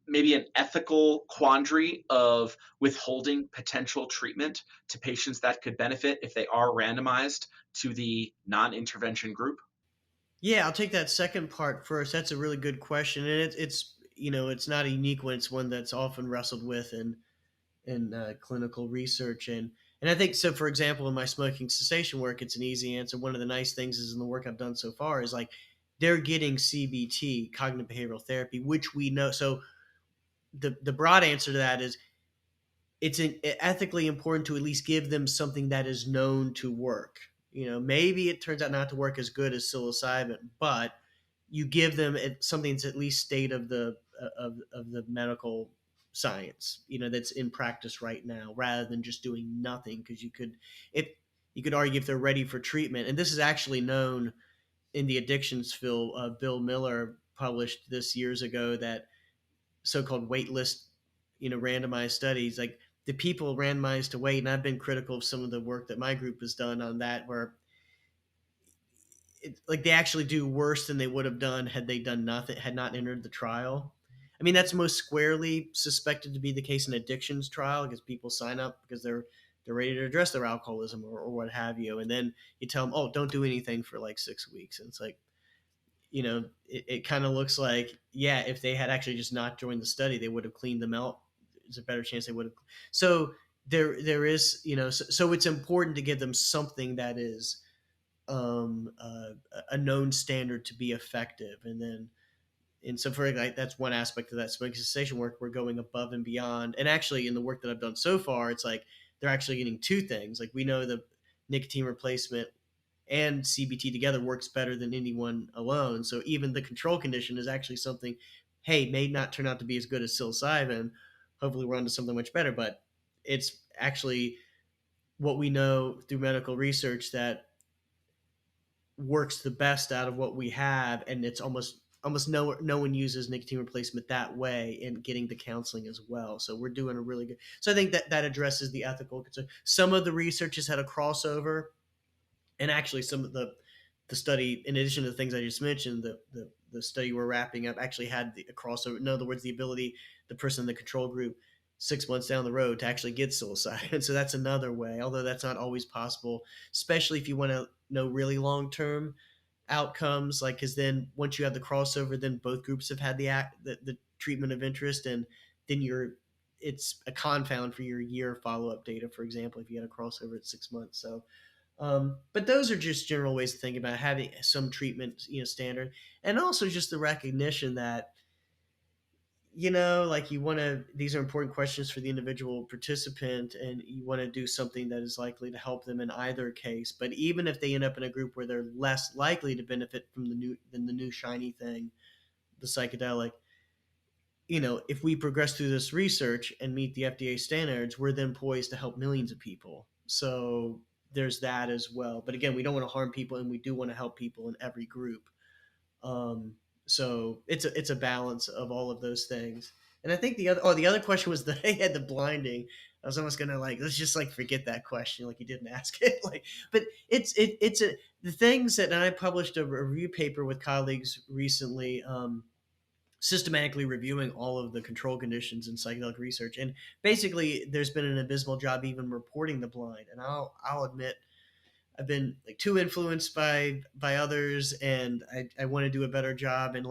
maybe an ethical quandary of withholding potential treatment to patients that could benefit if they are randomized to the non-intervention group? Yeah, I'll take that second part first. That's a really good question, and it's it's not a unique one. It's one that's often wrestled with in clinical research, and I think so. For example, in my smoking cessation work, it's an easy answer. One of the nice things is in the work I've done so far is like they're getting CBT, cognitive behavioral therapy, which we know. So the broad answer to that is it's ethically important to at least give them something that is known to work. Maybe it turns out not to work as good as psilocybin, but you give them something that's at least state of the medical science, that's in practice right now, rather than just doing nothing. Because if you could argue if they're ready for treatment, and this is actually known in the addictions field. Bill Miller published this years ago that so-called waitlist, randomized studies, like the people randomized to wait. And I've been critical of some of the work that my group has done on that, where like they actually do worse than they would have done had they done nothing, had not entered the trial. I mean, that's most squarely suspected to be the case in addictions trial because people sign up because they're ready to address their alcoholism or what have you, and then you tell them, oh, don't do anything for like 6 weeks, and it's like, it kind of looks like, yeah, if they had actually just not joined the study, they would have cleaned them out. There's a better chance they would have. So there is, so it's important to give them something that is a known standard to be effective, and so for like that's one aspect of that smoking cessation work. We're going above and beyond, and actually in the work that I've done so far, it's like they're actually getting two things. Like we know the nicotine replacement and CBT together works better than anyone alone. So even the control condition is actually something, hey, may not turn out to be as good as psilocybin. Hopefully we're onto something much better, but it's actually what we know through medical research that works the best out of what we have, and it's almost no one uses nicotine replacement that way in getting the counseling as well. So we're doing a really good. So I think that addresses the ethical concern. Some of the research has had a crossover, and actually some of the study, in addition to the things I just mentioned, the study we're wrapping up actually had a crossover. In other words, the ability, the person in the control group 6 months down the road to actually get psilocybin. So that's another way, although that's not always possible, especially if you want to know really long term outcomes. Like, because then once you have the crossover, then both groups have had the treatment of interest, and then it's a confound for your year follow up data, for example, if you had a crossover at 6 months. So but those are just general ways to think about having some treatment, standard, and also just the recognition that like you want to. These are important questions for the individual participant, and you want to do something that is likely to help them in either case. But even if they end up in a group where they're less likely to benefit from the new shiny thing, the psychedelic, if we progress through this research and meet the FDA standards, we're then poised to help millions of people. So there's that as well. But again, we don't want to harm people, and we do want to help people in every group. Um, so it's a balance of all of those things. And I think the other question was that they had the blinding. I was almost gonna let's just forget that question, like you didn't ask it. But it's the things that, and I published a review paper with colleagues recently. Systematically reviewing all of the control conditions in psychedelic research, and basically there's been an abysmal job even reporting the blind. And I'll admit I've been too influenced by others, and I want to do a better job. And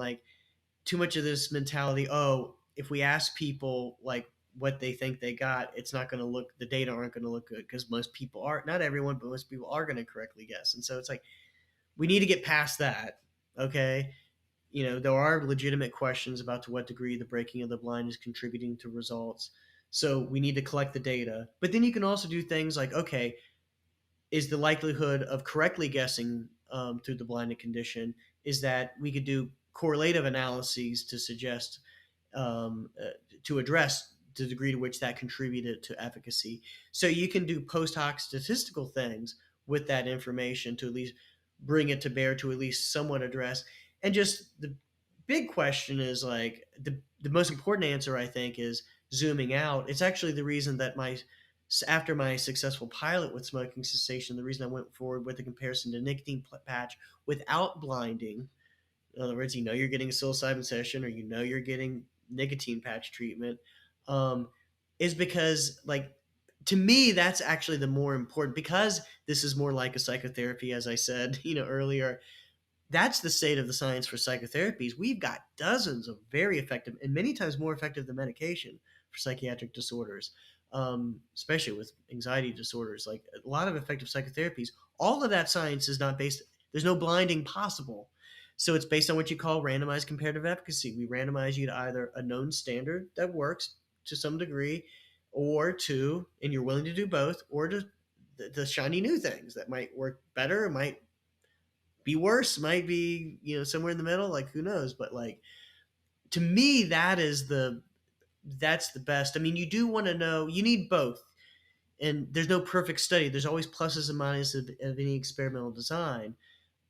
too much of this mentality, oh, if we ask people what they think they got, it's not going to look, the data aren't going to look good, because most people are, not everyone, but most people are going to correctly guess. And so it's we need to get past that. Okay, there are legitimate questions about to what degree the breaking of the blind is contributing to results. So we need to collect the data. But then you can also do things like, okay, is the likelihood of correctly guessing through the blinded condition, is that we could do correlative analyses to suggest, to address the degree to which that contributed to efficacy. So you can do post hoc statistical things with that information to at least bring it to bear, to at least somewhat address. And just the big question is the most important answer, I think, is zooming out. It's actually the reason that after my successful pilot with smoking cessation, the reason I went forward with a comparison to nicotine patch without blinding. In other words, you're getting a psilocybin session, or you're getting nicotine patch treatment, is because to me that's actually the more important, because this is more like a psychotherapy, as I said earlier. That's the state of the science for psychotherapies. We've got dozens of very effective, and many times more effective than medication, for psychiatric disorders, especially with anxiety disorders. Like a lot of effective psychotherapies, all of that science is not based, there's no blinding possible. So it's based on what you call randomized comparative efficacy. We randomize you to either a known standard that works to some degree, or to, and you're willing to do both, or to the shiny new things that might work better, might be worse, might be somewhere in the middle, who knows. But to me, that's the best. I mean, you do want to know, you need both, and there's no perfect study. There's always pluses and minuses of any experimental design.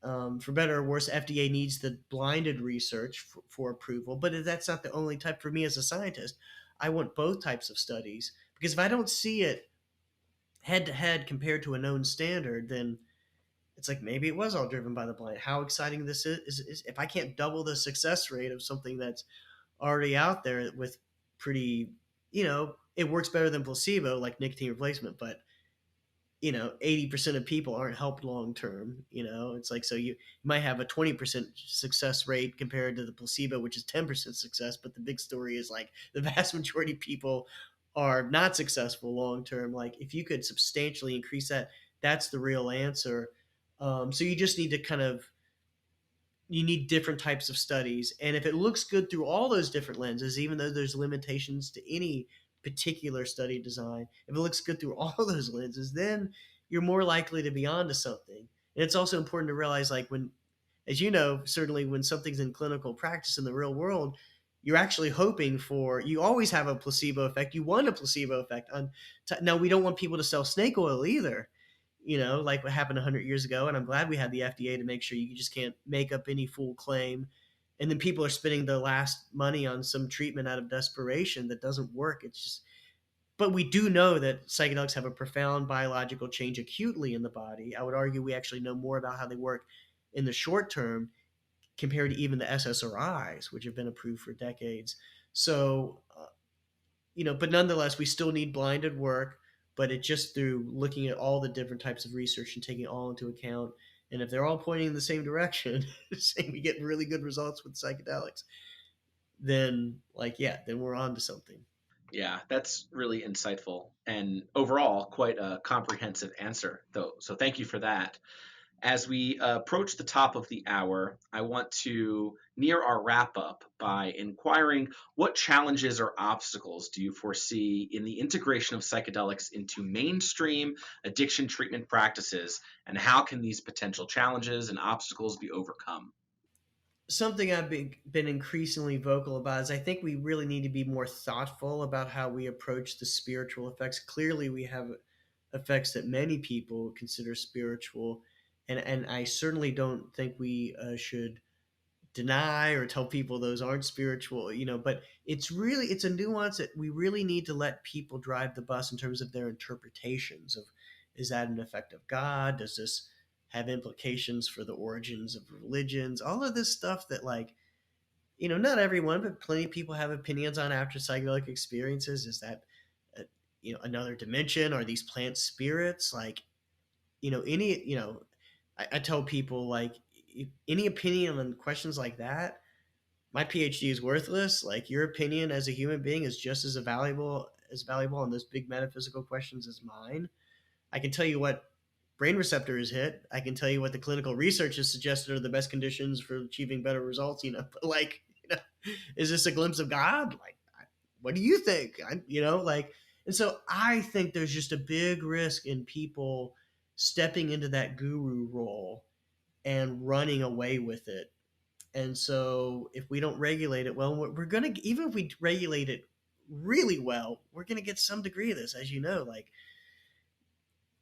For better or worse, FDA needs the blinded research for approval, but that's not the only type. For me as a scientist, I want both types of studies, because if I don't see it head to head compared to a known standard, then it's maybe it was all driven by the blind. How exciting this is if I can't double the success rate of something that's already out there with pretty, it works better than placebo, like nicotine replacement, but 80% of people aren't helped long term. It's so you might have a 20% success rate compared to the placebo, which is 10% success. But the big story is the vast majority of people are not successful long term. If you could substantially increase that, that's the real answer. So you just need to you need different types of studies. And if it looks good through all those different lenses, even though there's limitations to any particular study design, if it looks good through all those lenses, then you're more likely to be onto something. And it's also important to realize, when, as certainly when something's in clinical practice in the real world, you're actually hoping for, you always have a placebo effect. You want a placebo effect. Now, we don't want people to sell snake oil either, like what happened 100 years ago. And I'm glad we had the FDA to make sure you just can't make up any fool claim. And then people are spending their last money on some treatment out of desperation that doesn't work. It's just, but we do know that psychedelics have a profound biological change acutely in the body. I would argue we actually know more about how they work in the short term compared to even the SSRIs, which have been approved for decades. So, but nonetheless, we still need blinded work, but it just through looking at all the different types of research and taking it all into account. And if they're all pointing in the same direction, saying we get really good results with psychedelics, then then we're on to something. Yeah, that's really insightful and overall quite a comprehensive answer, though. So thank you for that. As we approach the top of the hour, I want to near our wrap up by inquiring what challenges or obstacles do you foresee in the integration of psychedelics into mainstream addiction treatment practices, and how can these potential challenges and obstacles be overcome? Something I've been increasingly vocal about is I think we really need to be more thoughtful about how we approach the spiritual effects. Clearly, we have effects that many people consider spiritual, and I certainly don't think we should deny or tell people those aren't spiritual. But it's a nuance that we really need to let people drive the bus in terms of their interpretations of, is that an effect of God? Does this have implications for the origins of religions? All of this stuff that, not everyone, but plenty of people have opinions on after psychedelic experiences. Is that another dimension? Are these plant spirits? Any I tell people, if any opinion on questions like that, my PhD is worthless. Like, your opinion as a human being is just as valuable on those big metaphysical questions as mine. I can tell you what brain receptors hit. I can tell you what the clinical research has suggested are the best conditions for achieving better results. But is this a glimpse of God? What do you think? And so I think there's just a big risk in people stepping into that guru role and running away with it. And so if we don't regulate it well, we're going to, even if we regulate it really well, we're going to get some degree of this, as you know.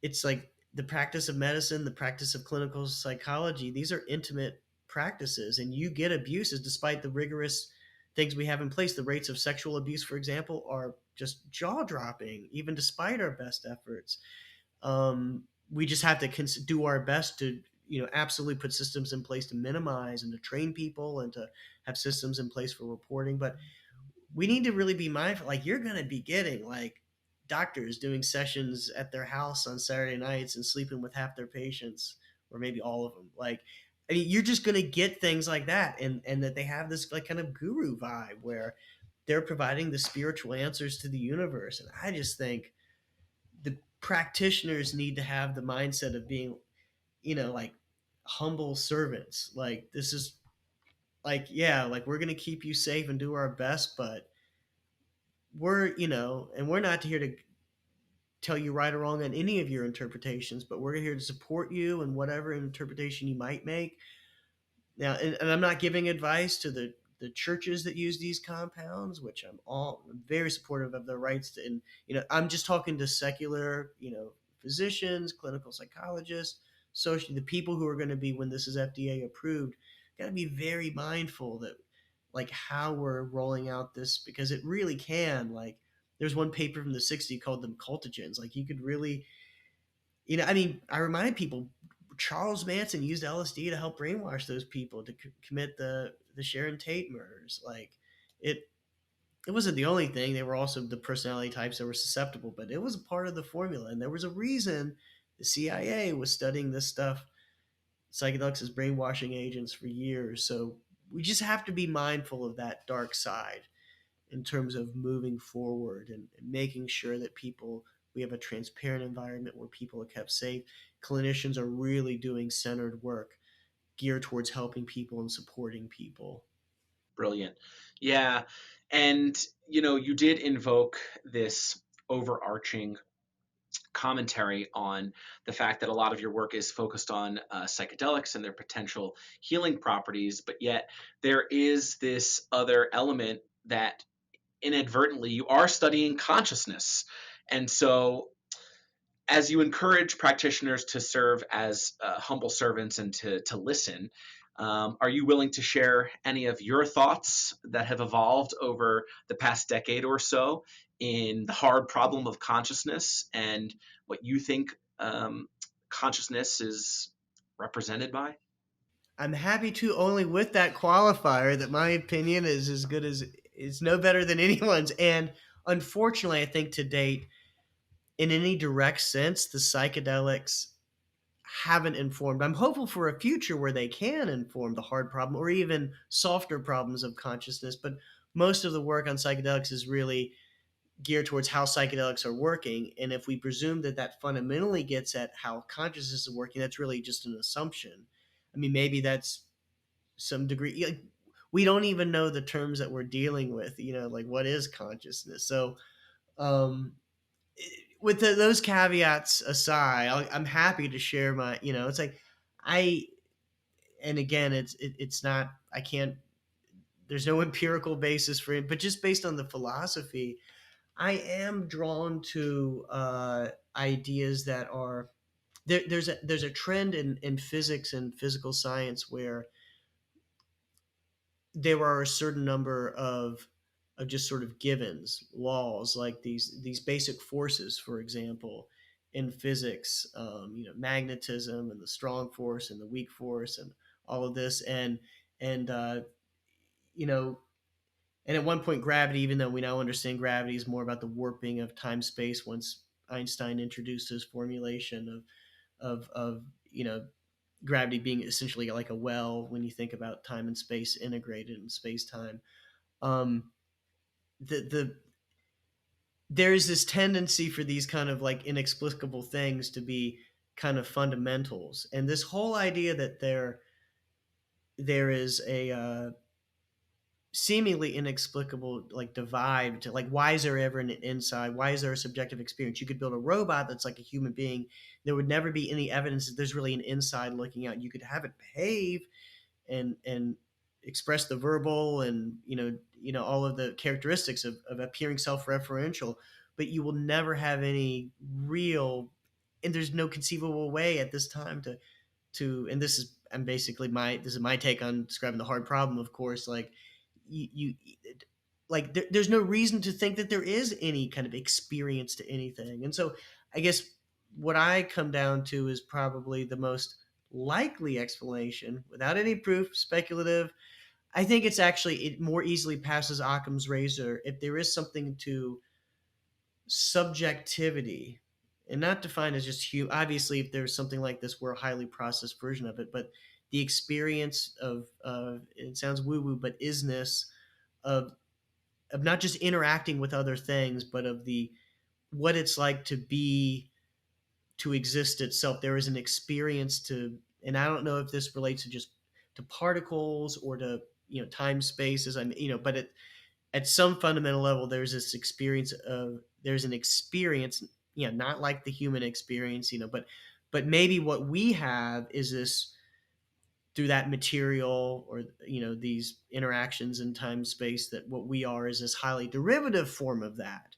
It's like the practice of medicine, the practice of clinical psychology, these are intimate practices, and you get abuses despite the rigorous things we have in place. The rates of sexual abuse, for example, are just jaw dropping, even despite our best efforts. We just have to do our best to absolutely put systems in place to minimize and to train people and to have systems in place for reporting. But we need to really be mindful. You're going to be getting doctors doing sessions at their house on Saturday nights and sleeping with half their patients, or maybe all of them. I mean, you're just going to get things like that, and that they have this kind of guru vibe where they're providing the spiritual answers to the universe. And I just think the practitioners need to have the mindset of being, humble servants. This is yeah, we're going to keep you safe and do our best, but we're not here to tell you right or wrong on any of your interpretations, but we're here to support you in whatever interpretation you might make. Now, and I'm not giving advice to the churches that use these compounds, which I'm very supportive of their rights to. And I'm just talking to secular, physicians, clinical psychologists, social, the people who are going to be, when this is FDA approved, got to be very mindful that how we're rolling out this, because it really can, there's one paper from the 60s called them cultigens. You could really, I mean, I remind people, Charles Manson used LSD to help brainwash those people to commit the Sharon Tate murders. It it wasn't the only thing. They were also the personality types that were susceptible, but it was a part of the formula, and there was a reason the CIA was studying this stuff, psychedelics as brainwashing agents, for years. So we just have to be mindful of that dark side in terms of moving forward and making sure that we have a transparent environment where people are kept safe. Clinicians are really doing centered work geared towards helping people and supporting people. Brilliant. Yeah. And, you did invoke this overarching commentary on the fact that a lot of your work is focused on psychedelics and their potential healing properties, but yet there is this other element that inadvertently you are studying consciousness. And so, as you encourage practitioners to serve as humble servants and to listen, are you willing to share any of your thoughts that have evolved over the past decade or so in the hard problem of consciousness and what you think consciousness is represented by? I'm happy to, only with that qualifier that my opinion is as good as, is no better than anyone's. And unfortunately, I think to date, in any direct sense, the psychedelics haven't informed. I'm hopeful for a future where they can inform the hard problem or even softer problems of consciousness. But most of the work on psychedelics is really geared towards how psychedelics are working. And if we presume that that fundamentally gets at how consciousness is working, that's really just an assumption. I mean, maybe that's some degree. Like, we don't even know the terms that we're dealing with. Like what is consciousness? So, um, with those caveats aside, I'm happy to share my. It's like I, and again, it's not. I can't. There's no empirical basis for it, but just based on the philosophy, I am drawn to ideas that are there's a trend in physics and physical science where there are a certain number of just sort of givens, laws, like these basic forces, for example, in physics, magnetism and the strong force and the weak force and all of this, and you know, and at one point, gravity, even though we now understand gravity is more about the warping of time space, once Einstein introduced his formulation of gravity being essentially like a well when you think about time and space integrated in space time. Um, the There's this tendency for these kind of like inexplicable things to be kind of fundamentals, and this whole idea that there is a seemingly inexplicable like divide to like, why is there ever an inside, why is there a subjective experience? You could build a robot that's like a human being, there would never be any evidence that there's really an inside looking out. You could have it behave and express the verbal and all of the characteristics of appearing self-referential, but you will never have any real, and there's no conceivable way at this time and this is, I'm basically this is my take on describing the hard problem, of course. Like you like there's no reason to think that there is any kind of experience to anything. And so I guess what I come down to is probably the most likely explanation, without any proof, speculative. I think it's actually, it more easily passes Occam's razor if there is something to subjectivity, and not defined as just obviously if there's something like this, we're a highly processed version of it, but the experience of it sounds woo woo, but isness of not just interacting with other things, but of the what it's like to be, to exist itself. There is an experience to, and I don't know if this relates to just to particles or to time space, as I'm but at some fundamental level, there's this experience of, there's an experience, not like the human experience, but maybe what we have is this, through that material or these interactions in time space, that what we are is this highly derivative form of that.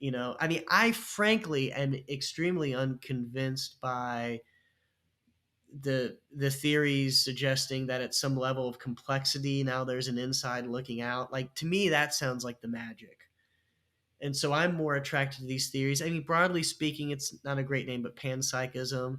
I mean, I frankly am extremely unconvinced by the theories suggesting that at some level of complexity now there's an inside looking out. Like, to me, that sounds like the magic. And so I'm more attracted to these theories. I mean, broadly speaking, it's not a great name, but panpsychism.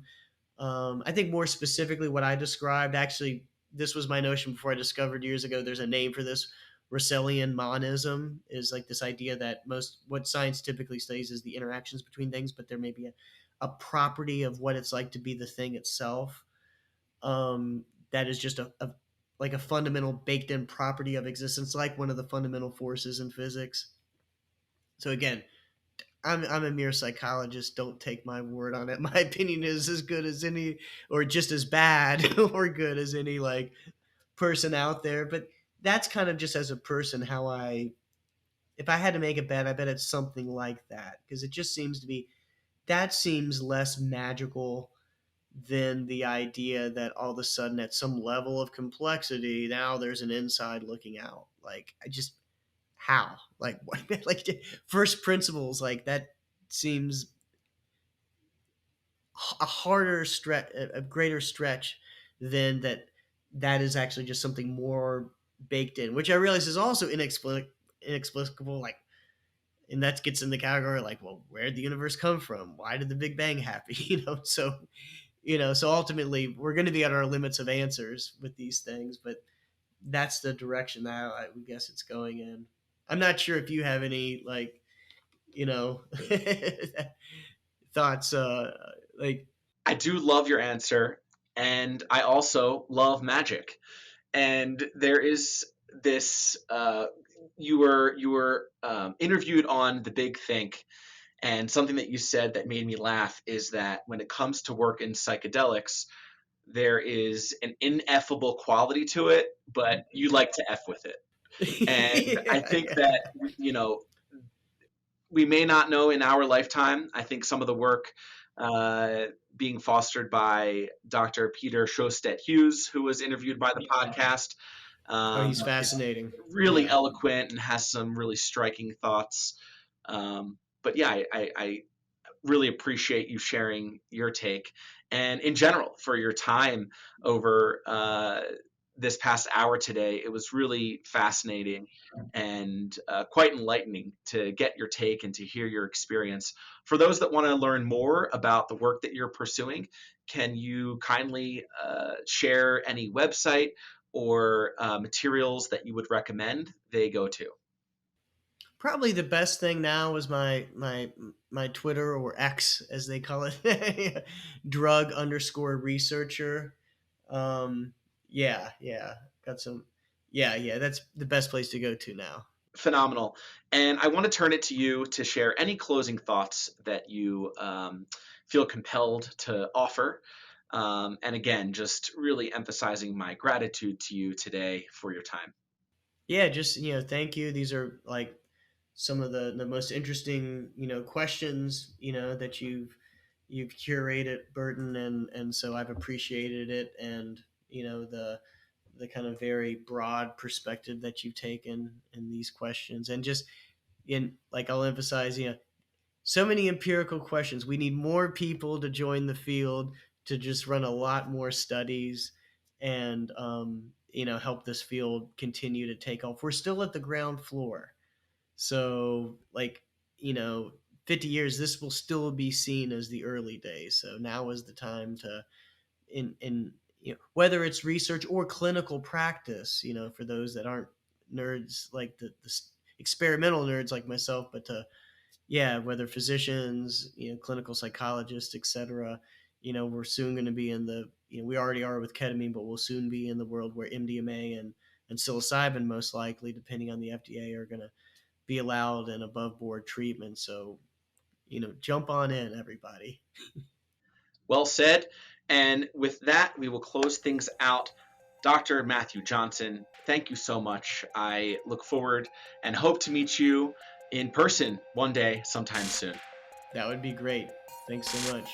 I think more specifically what I described, actually, this was my notion before I discovered years ago, there's a name for this. Russellian monism is like this idea that most what science typically studies is the interactions between things, but there may be a property of what it's like to be the thing itself, that is just a like a fundamental baked in property of existence, like one of the fundamental forces in physics. So again, I'm a mere psychologist. Don't take my word on it. My opinion is as good as any, or just as bad or good as any like person out there. But that's kind of just as a person how I, if I had to make a bet, I bet it's something like that, because it just seems to be, that seems less magical than the idea that all of a sudden at some level of complexity now there's an inside looking out. Like, I just, how? Like what? Like first principles, like that seems a harder stretch, a greater stretch than that. That is actually just something more baked in, which I realize is also inexplicable. Like, and that gets in the category like, well, where did the universe come from? Why did the Big Bang happen? So ultimately we're going to be at our limits of answers with these things, but that's the direction that I would guess it's going in. I'm not sure if you have any like, you know, thoughts, like, I do love your answer, and I also love magic. And there is this. You were interviewed on The Big Think, and something that you said that made me laugh is that when it comes to work in psychedelics, there is an ineffable quality to it, but you like to f with it. And I yeah, think that you know we may not know in our lifetime. I think some of the work uh, being fostered by Dr. Peter Shostet Hughes, who was interviewed by the podcast, oh, he's is fascinating. really Yeah. eloquent and has some really striking thoughts. But yeah, I really appreciate you sharing your take and in general for your time over this past hour today. It was really fascinating and quite enlightening to get your take and to hear your experience. For those that want to learn more about the work that you're pursuing, can you kindly share any website or materials that you would recommend they go to? Probably the best thing now is my Twitter, or X as they call it, drug underscore researcher. Um, yeah, got some. Yeah, that's the best place to go to now. Phenomenal. And I want to turn it to you to share any closing thoughts that you feel compelled to offer. And again, just really emphasizing my gratitude to you today for your time. Yeah, just thank you. These are like some of the most interesting questions that you've curated, Burton, and so I've appreciated it, and the kind of very broad perspective that you've taken in these questions, and just in like I'll emphasize, so many empirical questions. We need more people to join the field to just run a lot more studies and help this field continue to take off. We're still at the ground floor, so like you know 50 years this will still be seen as the early days. So now is the time to in whether it's research or clinical practice, for those that aren't nerds like the experimental nerds like myself, but to whether physicians, clinical psychologists, etc. We're soon going to be in the, we already are with ketamine, but we'll soon be in the world where MDMA and psilocybin, most likely, depending on the FDA, are going to be allowed in above board treatment. So, jump on in, everybody. Well said. And with that, we will close things out. Dr. Matthew Johnson, thank you so much. I look forward and hope to meet you in person one day sometime soon. That would be great. Thanks so much.